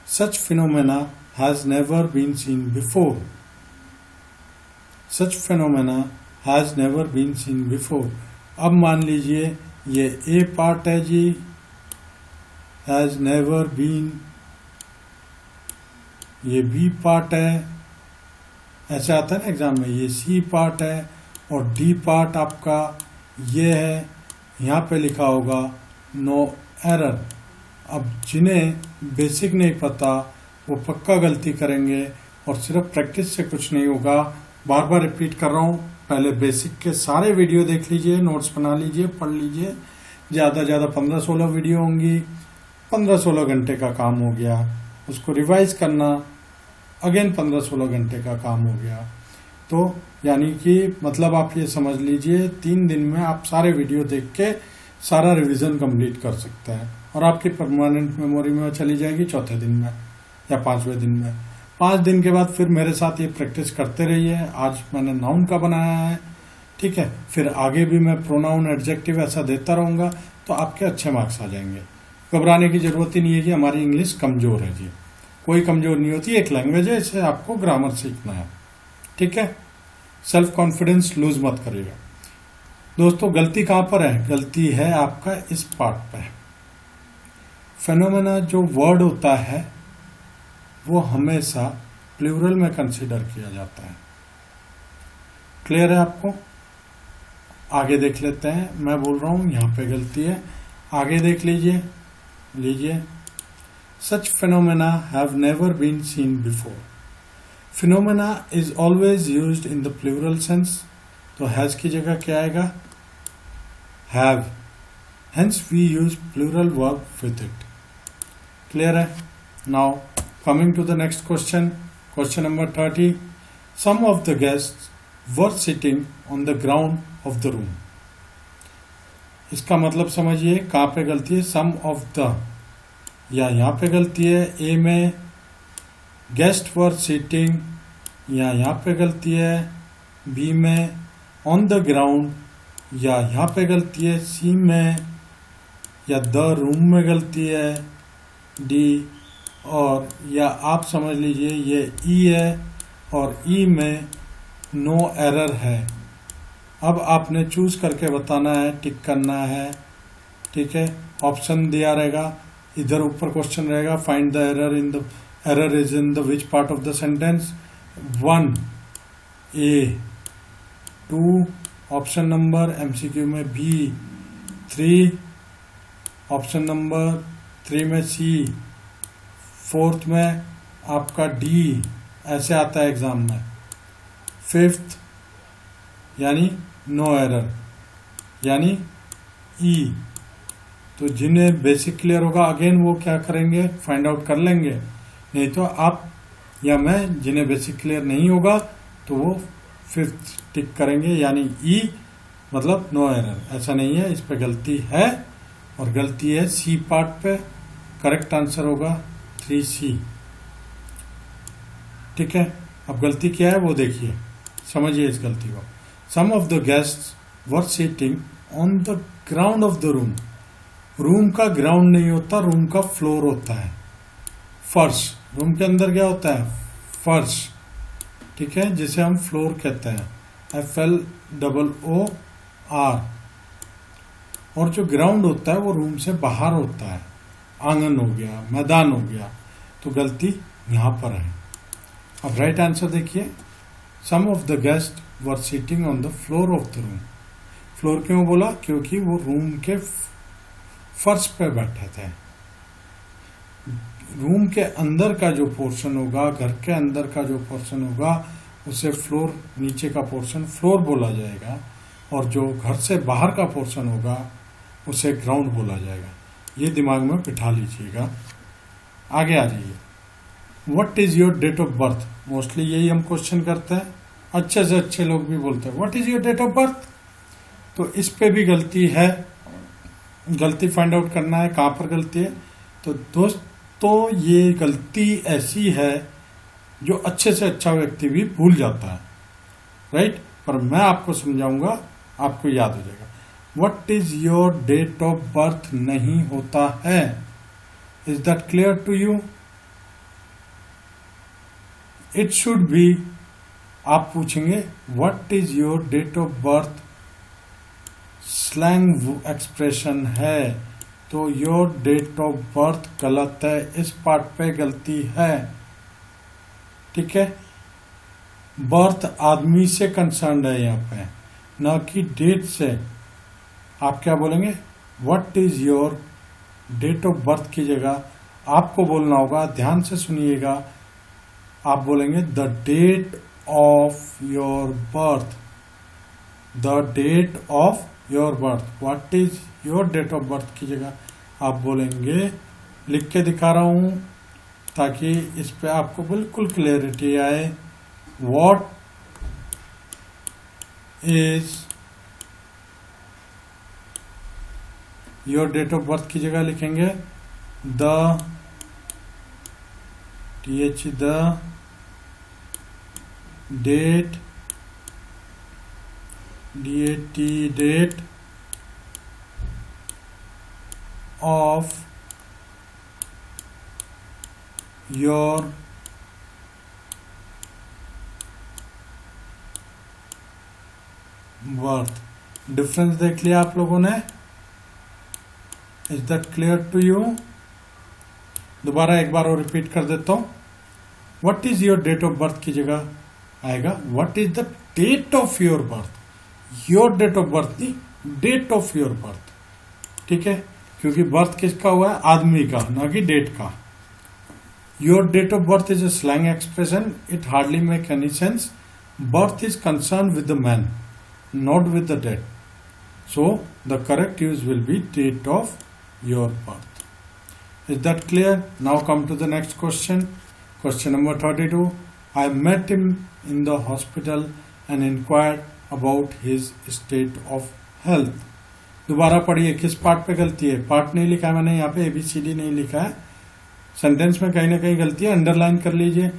Such phenomena has never been seen before. Such phenomena has never been seen before. अब मान लीजिए ये A part है जी, has never been. ये B part है, ऐसे आता है ना एग्जाम में. ये सी पार्ट है और डी पार्ट आपका ये है. यहाँ पे लिखा होगा नो एरर. अब जिन्हें बेसिक नहीं पता वो पक्का गलती करेंगे और सिर्फ प्रैक्टिस से कुछ नहीं होगा. बार बार रिपीट कर रहा हूँ, पहले बेसिक के सारे वीडियो देख लीजिए, नोट्स बना लीजिए, पढ़ लीजिए. ज़्यादा 15-16 वीडियो होंगी. 15-16 घंटे का काम हो गया. उसको रिवाइज करना अगेन 15-16 घंटे का काम हो गया. तो यानी कि मतलब आप ये समझ लीजिए 3 दिन में आप सारे वीडियो देख के सारा रिवीजन कंप्लीट कर सकते हैं और आपकी परमानेंट मेमोरी में चली जाएगी चौथे दिन में या 5वें दिन में. 5 दिन के बाद फिर मेरे साथ ये प्रैक्टिस करते रहिए. आज मैंने नाउन का बनाया है, ठीक है. फिर आगे भी मैं प्रोनाउन एडजेक्टिव ऐसा देता रहूंगा तो आपके अच्छे मार्क्स आ जाएंगे. घबराने की जरूरत ही नहीं है कि हमारी इंग्लिश कमजोर है जी. कोई कमजोर नहीं होती. एक लैंग्वेज है, इसे आपको ग्रामर सीखना है, ठीक है. सेल्फ कॉन्फिडेंस लूज मत करिएगा. दोस्तों गलती कहां पर है? गलती है आपका इस पार्ट पे. फेनोमेना जो वर्ड होता है वो हमेशा प्लूरल में कंसीडर किया जाता है. क्लियर है आपको? आगे देख लेते हैं. मैं बोल रहा हूं यहां पे गलती है, आगे देख लीजिए. Such phenomena have never been seen before. Phenomena is always used in the plural sense. तो has की जगह क्या आएगा? Have. Hence we use plural verb with it. Clear है? Now coming to the next question. Question number 30. Some of the guests were sitting on the ground of the room. इसका मतलब समझिए कहाँ पे गलती है. Some of the या यहाँ पे गलती है ए में. गेस्ट वर सीटिंग या यहाँ पे गलती है बी में. ऑन द ग्राउंड या यहाँ पे गलती है सी में. या द रूम में गलती है डी. और या आप समझ लीजिए ये ई है और ई में नो एरर है. अब आपने चूज करके बताना है, टिक करना है, ठीक है. ऑप्शन दिया रहेगा, इधर ऊपर क्वेश्चन रहेगा find the error is in the which part of the sentence. 1 A, 2 option number MCQ में बी, 3 ऑप्शन नंबर 3 में सी, 4th में आपका डी. ऐसे आता है एग्जाम में. 5th यानी नो एरर यानी ई. तो जिन्हें बेसिक क्लियर होगा अगेन वो क्या करेंगे, फाइंड आउट कर लेंगे. नहीं तो आप या मैं, जिन्हें बेसिक क्लियर नहीं होगा तो वो 5th टिक करेंगे यानी ई मतलब नो एरर. ऐसा नहीं है, इस पे गलती है और गलती है सी पार्ट पे. करेक्ट आंसर होगा 3C. ठीक है, अब गलती क्या है वो देखिए, समझिए इस गलती को। Some of the guest were sitting on the ground of the room. Room का ग्राउंड नहीं होता, रूम का फ्लोर होता है, फर्श। रूम के अंदर क्या होता है? फर्श, ठीक है, जिसे हम फ्लोर कहते हैं, FLOOR। और जो ग्राउंड होता है वो रूम से बाहर होता है, आंगन हो गया, मैदान हो गया। तो गलती यहां पर है। अब राइट आंसर देखिए, some of the guest were sitting on the floor of the room. Floor क्यों बोला? क्योंकि वो रूम के फर्श पे बैठे थे। रूम के अंदर का जो पोर्शन होगा, घर के अंदर का जो पोर्शन होगा, उसे फ्लोर, नीचे का पोर्शन फ्लोर बोला जाएगा, और जो घर से बाहर का पोर्शन होगा उसे ग्राउंड बोला जाएगा। ये दिमाग में बिठा लीजिएगा। आगे आ जाइए। What is your date of birth? Mostly यही हम क्वेश्चन करते हैं, अच्छे से अच्छे लोग भी बोलते हैं what is your date of birth. तो इस पे भी गलती है, गलती फाइंड आउट करना है कहां पर गलती है। तो दोस्तों ये गलती ऐसी है जो अच्छे से अच्छा व्यक्ति भी भूल जाता है, राइट? पर मैं आपको समझाऊंगा, आपको याद हो जाएगा। What is your date of birth नहीं होता है। Is that clear to you? It should be, आप पूछेंगे what is your date of birth, slang expression है, तो योर डेट ऑफ बर्थ गलत है, इस पार्ट पे गलती है, ठीक है। बर्थ आदमी से कंसर्न है यहाँ पे, ना कि डेट से। आप क्या बोलेंगे? What is your date of birth की जगह आपको बोलना होगा, ध्यान से सुनिएगा, आप बोलेंगे the date of your birth, the date of your birth. What is your date of birth की जगह आप बोलेंगे, लिख के दिखा रहा हूं ताकि इस पे आपको बिल्कुल क्लियरिटी आए। What is your date of birth की जगह लिखेंगे the date date of your birth. Difference देख लिया आप लोगों ने? Is that clear to you? दोबारा एक बार और रिपीट कर देता हूं। What is your date of birth की जगह आएगा what is the date of your birth. Your date of birth नहीं, डेट ऑफ योर बर्थ, ठीक है, क्योंकि बर्थ किसका हुआ है? आदमी का, ना कि डेट का। Your date of birth is a slang expression, it hardly make any sense. Birth is concern with the man, not with the dead. So the correct use will be date of your birth. Is that clear? Now come to the next question. Question number 32. I met him in the hospital and inquired about his state of health. दोबारा पढ़िए, किस part पे गलती है? Part नहीं लिखा है मैंने यहाँ पे, ABCD नहीं लिखा है। सेंटेंस में कहीं ना कहीं गलती है, अंडरलाइन कर लीजिए।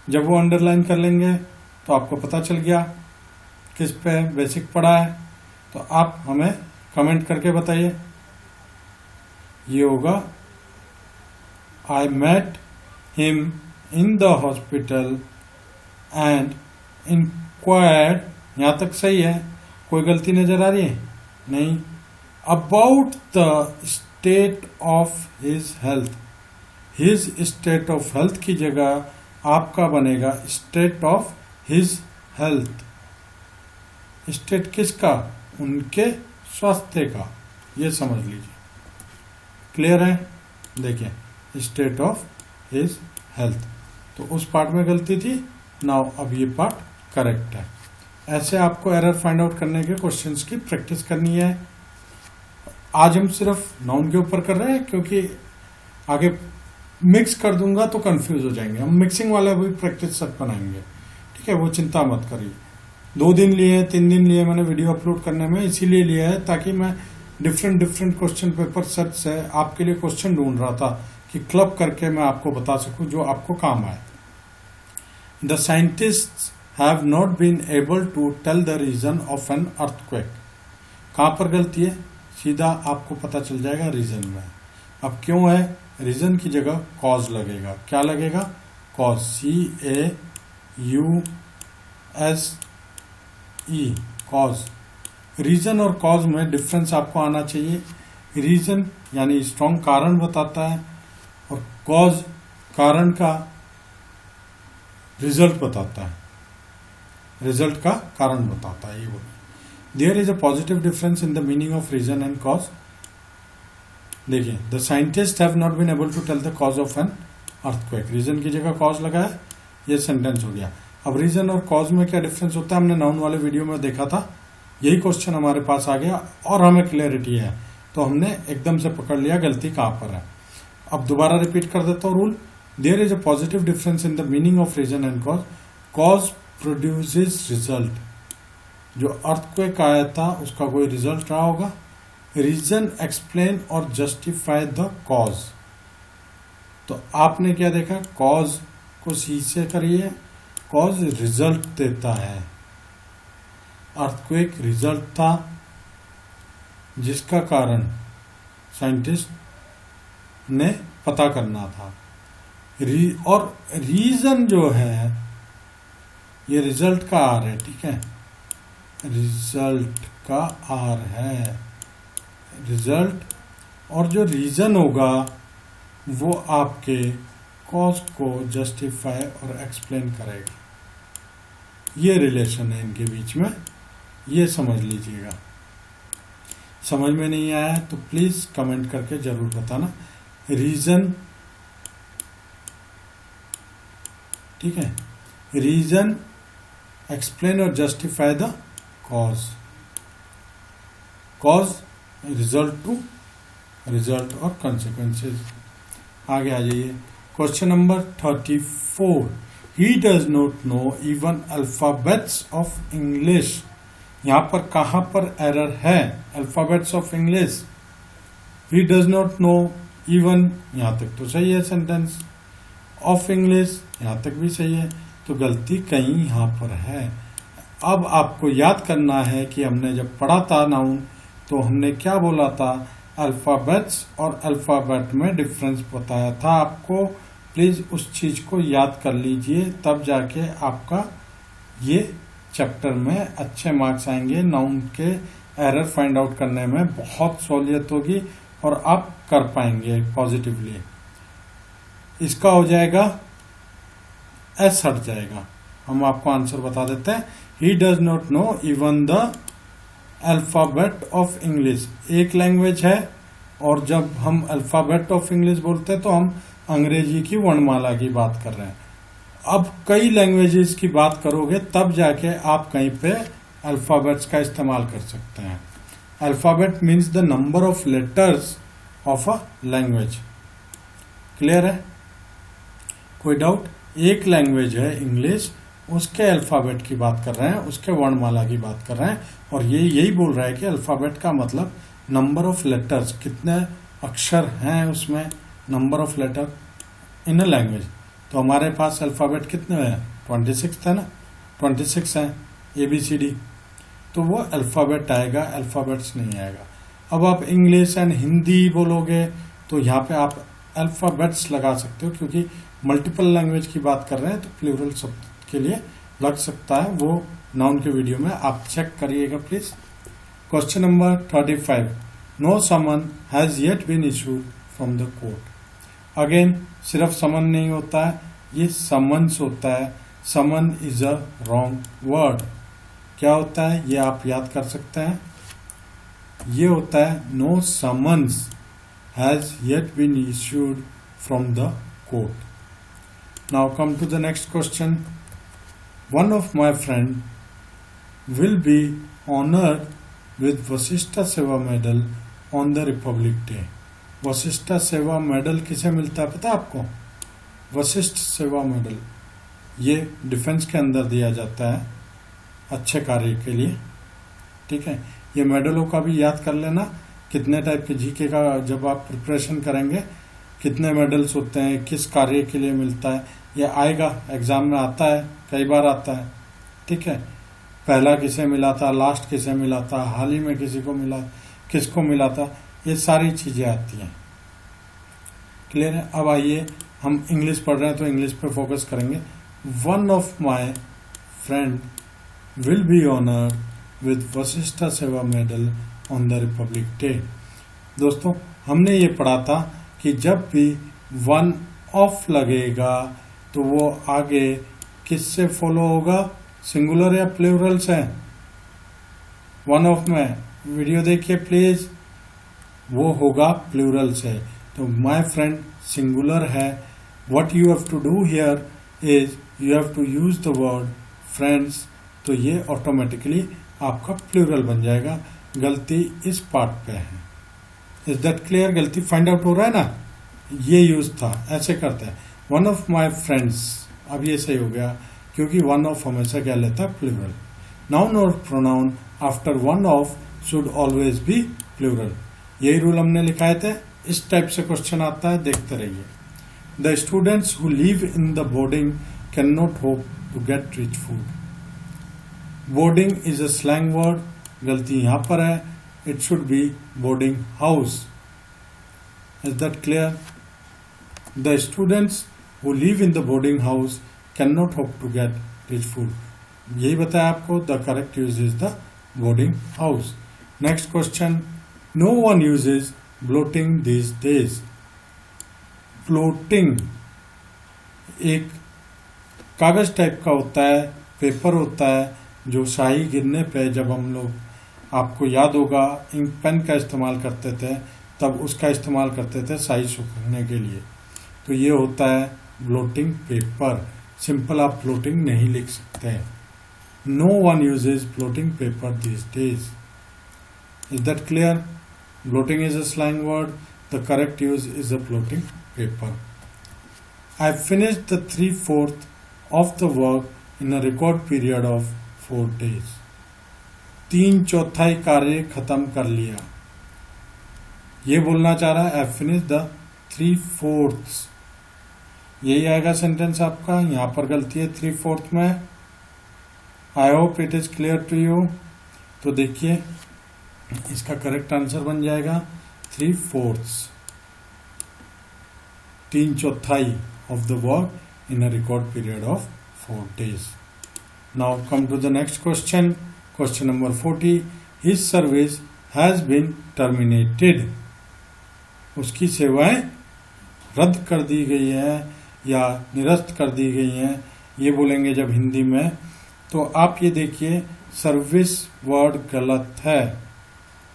जब वो अंडरलाइन कर लेंगे तो आपको पता चल गया किस पे बेसिक पढ़ा है। तो आप हमें कमेंट करके बताइए। ये होगा I met him in the hospital and inquired, यहां तक सही है, कोई गलती नजर आ रही है? नहीं। About the state of his health, his state of health की जगह आपका बनेगा state of his health. State किसका? उनके स्वास्थ्य का, ये समझ लीजिए। क्लियर है? देखिए, स्टेट ऑफ हिज हेल्थ, तो उस पार्ट में गलती थी। नाउ अब ये पार्ट करेक्ट है। ऐसे आपको एरर फाइंड आउट करने के क्वेश्चंस की प्रैक्टिस करनी है। आज हम सिर्फ नाउन के ऊपर कर रहे हैं, क्योंकि आगे मिक्स कर दूंगा तो कंफ्यूज हो जाएंगे। हम मिक्सिंग वाला भी प्रैक्टिस सेट बनाएंगे, ठीक है, वो चिंता मत करिए। 2 दिन लिए, 3 दिन लिए मैंने वीडियो अपलोड करने में, इसीलिए लिया है ताकि मैं डिफरेंट क्वेश्चन पेपर सेट से आपके लिए क्वेश्चन ढूंढ रहा था कि क्लब करके मैं आपको बता सकूं जो आपको काम आए। The scientist have not been able to tell the reason of an earthquake. कहां पर गलती है, सीधा आपको पता चल जाएगा रीजन में। अब क्यों है, रीजन की जगह कॉज लगेगा। क्या लगेगा, कॉज, CAUSE, कॉज। रीजन और कॉज में डिफरेंस आपको आना चाहिए। रीजन यानी स्ट्रॉन्ग कारण बताता है और कॉज कारण का रिजल्ट बताता है, रिजल्ट का कारण बताता है। ये बोलिए, there is a positive difference in the meaning of reason and cause. देखिए, the scientist have not been able to tell the cause of an earthquake. Reason की जगह कॉज लगा है, ये सेंटेंस हो गया। अब रीजन और कॉज में क्या डिफरेंस होता है, हमने नाउन वाले वीडियो में देखा था। यही क्वेश्चन हमारे पास आ गया और हमें क्लियरिटी है, तो हमने एकदम से पकड़ लिया गलती कहां पर है। अब दोबारा रिपीट कर देता हूं rule. There is a positive difference in the meaning of reason and cause. Cause produces result, जो अर्थक्वेक आया था उसका कोई रिजल्ट रहा होगा। रीजन एक्सप्लेन और जस्टिफाई द कॉज। तो आपने क्या देखा, कॉज को सी से करिए, कॉज रिजल्ट देता है। अर्थक्वेक रिजल्ट था जिसका कारण साइंटिस्ट ने पता करना था। और रीजन जो है ये रिजल्ट का आर है, ठीक है, रिजल्ट का आर है, रिजल्ट। और जो रीजन होगा वो आपके कॉज को जस्टिफाई और एक्सप्लेन करेगा। ये रिलेशन है इनके बीच में, ये समझ लीजिएगा। समझ में नहीं आया तो प्लीज कमेंट करके जरूर बताना। रीजन, ठीक है, रीजन एक्सप्लेन और justify the cause, cause result to result और कॉन्सिक्वेंसेज। आगे आ जाइए, question number 34। He does not know even alphabets of English. यहां पर कहां पर एरर है, alphabets of English. He does not know even, यहां तक तो सही है सेंटेंस। ऑफ इंग्लिश, यहां तक भी सही है, तो गलती कहीं यहां पर है। अब आपको याद करना है कि हमने जब पढ़ा था नाउन तो हमने क्या बोला था, अल्फाबेट्स और अल्फाबेट में डिफरेंस बताया था आपको। प्लीज उस चीज को याद कर लीजिए, तब जाके आपका ये चैप्टर में अच्छे मार्क्स आएंगे। नाउन के एरर फाइंड आउट करने में बहुत सहूलियत होगी और आप कर पाएंगे पॉजिटिवली। इसका हो जाएगा एस, हट जाएगा। हम आपको आंसर बता देते हैं। ही does not know even the alphabet of English. एक लैंग्वेज है और जब हम अल्फाबेट ऑफ इंग्लिश बोलते हैं तो हम अंग्रेजी की वर्णमाला की बात कर रहे हैं। अब कई लैंग्वेजेस की बात करोगे तब जाके आप कहीं पे अल्फाबेट्स का इस्तेमाल कर सकते हैं। Alphabet means the number of letters of a language. Clear है, कोई डाउट? एक लैंग्वेज है इंग्लिश, उसके अल्फाबेट की बात कर रहे हैं, उसके वर्णमाला की बात कर रहे हैं, और ये यही बोल रहा है कि अल्फाबेट का मतलब नंबर ऑफ लेटर्स, कितने अक्षर हैं उसमें, number of letter in a language. तो हमारे पास अल्फाबेट कितने हैं, 26 है ना, 26 है ABCD, तो वो अल्फाबेट आएगा, अल्फाबेट्स नहीं आएगा। अब आप इंग्लिश एंड हिंदी बोलोगे तो यहाँ पे आप अल्फाबेट्स लगा सकते हो, क्योंकि मल्टीपल लैंग्वेज की बात कर रहे हैं तो प्लूरल शब्द के लिए लग सकता है। वो नाउन के वीडियो में आप चेक करिएगा please. Question number 35। No summon has yet been issued from the court. Again सिर्फ समन नहीं होता है, ये समन्स होता है। Summon is a wrong word. क्या होता है ये आप याद कर सकते हैं, ये होता है no summons has yet been issued from the court. Now come to the next question. One of my friend will be honored with Vasishtha Seva Medal on the Republic Day. Vashishtha सेवा मेडल किसे मिलता है पता है आपको? वशिष्ठ सेवा medal ये defence के अंदर दिया जाता है अच्छे कार्य के लिए, ठीक है। ये मेडलों का भी याद कर लेना, कितने टाइप के जीके का जब आप प्रिपरेशन करेंगे कितने मेडल्स होते हैं, किस कार्य के लिए मिलता है, ये आएगा, एग्जाम में आता है, कई बार आता है। ठीक है, पहला किसे मिला था, लास्ट किसे मिला था, हाल ही में किसको मिला था, ये सारी चीजें आती हैं। क्लियर है। अब आइए, हम इंग्लिश पढ़ रहे हैं तो इंग्लिश पे फोकस करेंगे। One of my friend will be honoured with Vashishtha Seva Medal on the Republic Day. दोस्तों, हमने ये पढ़ा था कि जब भी वन ऑफ लगेगा तो वो आगे किससे फॉलो होगा, सिंगुलर या प्लूरल से। वन ऑफ में वीडियो देखिए प्लीज, वो होगा प्लूरल से। तो माय फ्रेंड सिंगुलर है। What you have to do here is you have to use the word friends, तो ये ऑटोमेटिकली आपका प्लूरल बन जाएगा। गलती इस पार्ट पे है। Is that clear? गलती फाइंड आउट हो रहा है ना, ये यूज था, ऐसे करते हैं। वन ऑफ माई फ्रेंड्स, अब ये सही हो गया क्योंकि वन ऑफ हमेशा क्या लेता है, प्लूरल। नाउन और pronoun after one of should always be plural. यही रूल हमने लिखाए थे। इस टाइप से क्वेश्चन आता है, देखते रहिए। The students who live in the boarding can not hope to get rich food. Boarding is a slang word, गलती यहां पर है, it should be boarding house. Is that clear? The students who live in the boarding house can not hope to get rich food, यही बताया आपको। The correct use is the boarding house. Next question, no one uses blotting these days. Blotting एक कागज type का होता है, paper होता है, जो शाही गिरने पे जब हम लोग, आपको याद होगा इंक पेन का इस्तेमाल करते थे, तब उसका इस्तेमाल करते थे शाही सुखाने के लिए। तो ये होता है ब्लोटिंग पेपर। सिंपल आप ब्लोटिंग नहीं लिख सकते। No one uses blotting paper these days. Is that clear? Blotting is a slang word, the correct use is a blotting paper. I finished the 3/4 of the work in a record period of 4 days. 3/4 कार्य खत्म कर लिया, ये बोलना चाह रहा है। I finished the 3/4, यही आएगा सेंटेंस आपका। यहां पर गलती है 3/4 में। I hope it is clear to you. तो देखिए, इसका करेक्ट आंसर बन जाएगा 3/4, 3/4 of the work in a record period of 4 days. Now come to the next question. Question number 40. His service has been terminated. उसकी सेवाएं रद्द कर दी गई है या निरस्त कर दी गई हैं, ये बोलेंगे जब हिंदी में। तो आप ये देखिए, सर्विस वर्ड गलत है,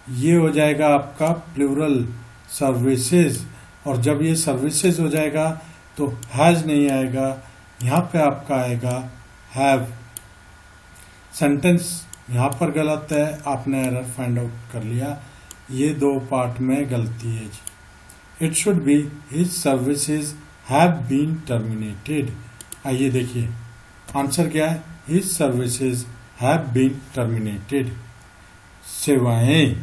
ये हो जाएगा आपका प्लूरल सर्विसेज। और जब ये सर्विसेज हो जाएगा तो हैज नहीं आएगा, यहां पे आपका आएगा हैव। सेंटेंस यहां पर गलत है, आपने एरर फाइंड आउट कर लिया। ये दो पार्ट में गलती है जी। It should be his services have been terminated. आइए देखिए, आंसर क्या है, his services have been terminated, सेवाएं।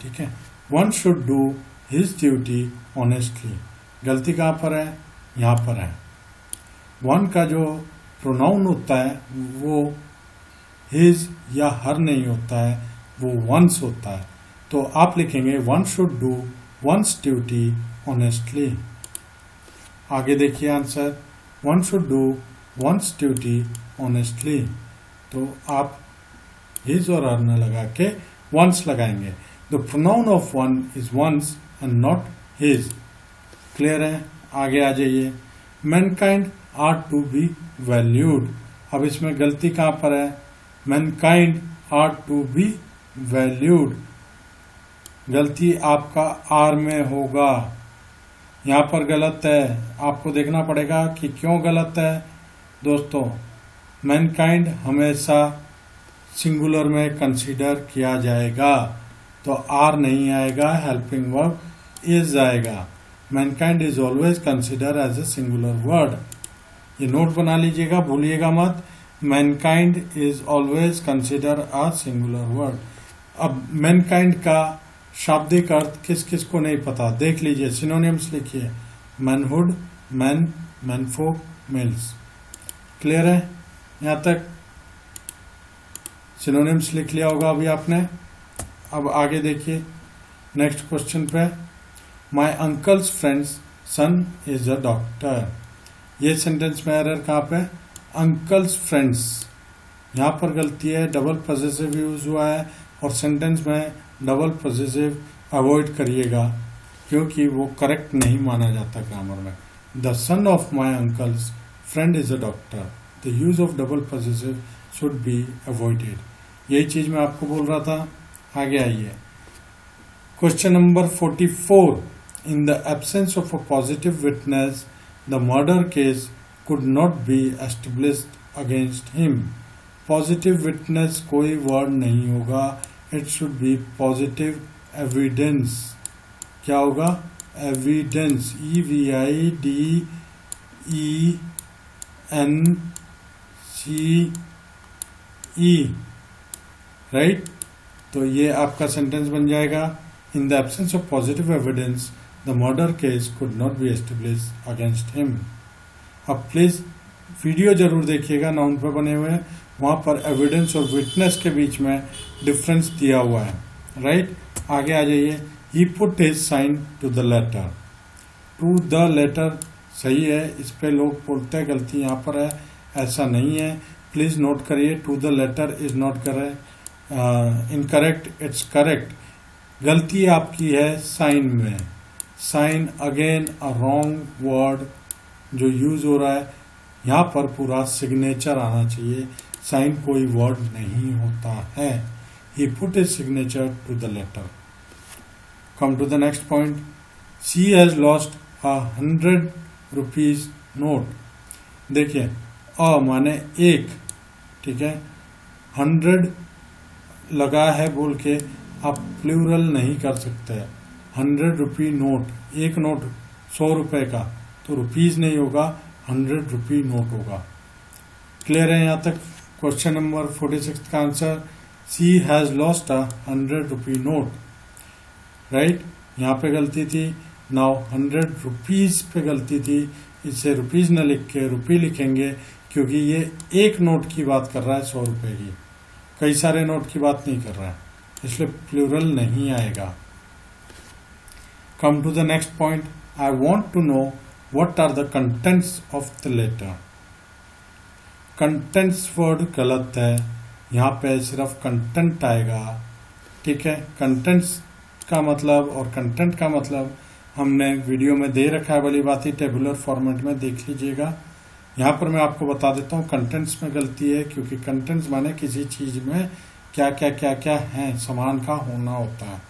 ठीक है। One should do his duty honestly, गलती कहां पर है, यहां पर है। वन का जो प्रोनाउन होता है वो हिज या हर नहीं होता है, वो वंस होता है। तो आप लिखेंगे one should do once duty honestly. आगे देखिए answer, one should do once duty honestly. तो आप हिज और हर न लगा के वंस लगाएंगे। The pronoun of one is one's and not his. Clear है? आगे आ जाइए। Mankind are to be valued. अब इसमें गलती कहां पर है, mankind are to be valued, गलती आपका आर में होगा, यहां पर गलत है। आपको देखना पड़ेगा कि क्यों गलत है। दोस्तों, मैनकाइंड हमेशा सिंगुलर में कंसीडर किया जाएगा, तो आर नहीं आएगा, हेल्पिंग वर्ब इज आएगा। Mankind is always consider as a singular word, ये नोट बना लीजिएगा, भूलिएगा मत। Mankind is always consider a singular word. अब मैनकाइंड का शाब्दिक अर्थ किस किस को नहीं पता, देख लीजिए, सिनोनिम्स लिखिए। Manhood, man, manfolk, males. Clear है यहाँ तक? सिनोनिम्स लिख लिया होगा अभी आपने। अब आगे देखिए नेक्स्ट क्वेश्चन पे। My uncle's friend's son is a doctor. ये सेंटेंस में एरर कहाँ पे? अंकल्स फ्रेंड्स, यहाँ पर गलती है, डबल पॉजेसिव यूज हुआ है और सेंटेंस में डबल पॉजेसिव अवॉइड करिएगा क्योंकि वो करेक्ट नहीं माना जाता ग्रामर में। The son of my uncle's friend is a doctor, the use of double possessive should be avoided. यही चीज मैं आपको बोल रहा था। आगे आइए question number 44। In the absence of a positive witness the murder case could not be established against him. Positive witness कोई वर्ड नहीं होगा, it should be positive evidence. क्या होगा? Evidence, EVIDENCE, right. तो ये आपका सेंटेंस बन जाएगा। इन the absence of positive evidence the murder case could not be established against him. अब प्लीज वीडियो जरूर देखिएगा, नाउन पे बने हुए हैं, वहां पर एविडेंस और विटनेस के बीच में डिफरेंस दिया हुआ है, राइट। आगे आ जाइए। He put his sign to the letter. To the letter सही है, इस पे लोग बोलते हैं गलती यहाँ पर है, ऐसा नहीं है। प्लीज नोट करिए, to the letter is not correct, incorrect, it's correct. गलती आपकी है साइन में। Sign again a wrong word जो यूज हो रहा है, यहाँ पर पूरा सिग्नेचर आना चाहिए। साइन कोई वर्ड नहीं होता है। He put his signature to the letter. Come to the next point. She has lost a 100 rupees note. देखिए अ माने एक, ठीक है, 100 लगा है बोल के आप प्लूरल नहीं कर सकते। 100 रुपी नोट, एक नोट 100 रुपए का, तो रुपीज नहीं होगा, 100 रुपी नोट होगा। क्लियर है यहाँ तक? क्वेश्चन नंबर 46 का answer, she has lost a 100 rupee note, right. यहाँ पे गलती थी। नाउ 100 रुपीज पे गलती थी, इसे रुपीज न लिख के रुपी लिखेंगे क्योंकि ये एक नोट की बात कर रहा है, 100 रुपए की, कई सारे नोट की बात नहीं कर रहा है, इसलिए प्लूरल नहीं आएगा। Come to the next point. I want to know what are the contents of the letter। contents word गलत है, यहाँ पे सिर्फ कंटेंट आएगा, ठीक है। contents का मतलब और कंटेंट का मतलब हमने वीडियो में दे रखा है, भली बात ही टेबुलर फॉर्मेट में देख लीजिएगा। यहाँ पर मैं आपको बता देता हूँ कंटेंट्स में गलती है क्योंकि कंटेंट्स माने किसी चीज में क्या क्या क्या क्या है, सामान का होना होता है।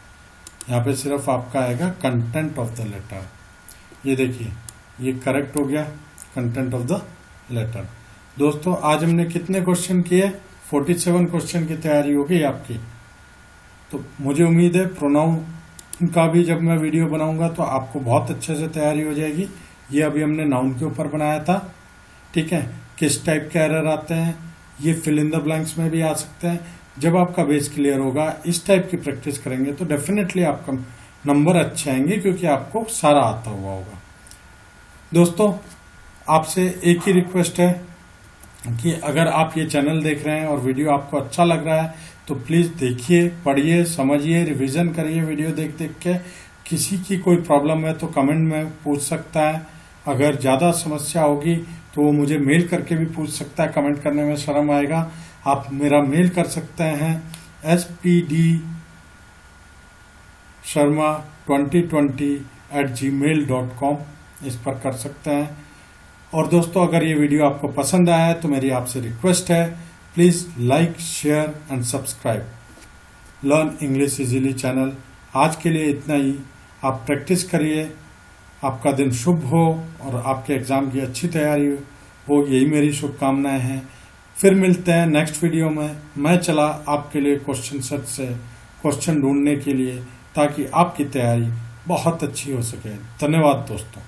यहाँ पे सिर्फ आपका आएगा कंटेंट ऑफ द लेटर। ये देखिए ये करेक्ट हो गया, कंटेंट ऑफ द लेटर। दोस्तों आज हमने कितने क्वेश्चन किए? 47 क्वेश्चन की तैयारी हो गई आपकी। तो मुझे उम्मीद है प्रोनाउन का भी जब मैं वीडियो बनाऊंगा तो आपको बहुत अच्छे से तैयारी हो जाएगी। ये अभी हमने नाउन के ऊपर बनाया था, ठीक है। किस टाइप के एरर आते हैं ये फिल इन द ब्लैंक्स में भी आ सकते हैं। जब आपका बेस क्लियर होगा, इस टाइप की प्रैक्टिस करेंगे तो डेफिनेटली आपका नंबर अच्छे आएंगे क्योंकि आपको सारा आता हुआ होगा। दोस्तों आपसे एक ही रिक्वेस्ट है कि अगर आप ये चैनल देख रहे हैं और वीडियो आपको अच्छा लग रहा है तो प्लीज देखिए, पढ़िए, समझिए, रिवीजन करिए वीडियो देख देख के। किसी की कोई प्रॉब्लम है तो कमेंट में पूछ सकता है, अगर ज्यादा समस्या होगी तो वो मुझे मेल करके भी पूछ सकता है, कमेंट करने में शर्म आएगा। आप मेरा मेल कर सकते हैं spdsharma2020@gmail.com, इस पर कर सकते हैं। और दोस्तों अगर ये वीडियो आपको पसंद आया है तो मेरी आपसे रिक्वेस्ट है, please like, share and subscribe learn English easily channel. आज के लिए इतना ही। आप प्रैक्टिस करिए, आपका दिन शुभ हो और आपके एग्जाम की अच्छी तैयारी हो, यही मेरी शुभकामनाएं हैं। फिर मिलते हैं नेक्स्ट वीडियो में। मैं चला आपके लिए क्वेश्चन सेट से क्वेश्चन ढूंढने के लिए ताकि आपकी तैयारी बहुत अच्छी हो सके। धन्यवाद दोस्तों।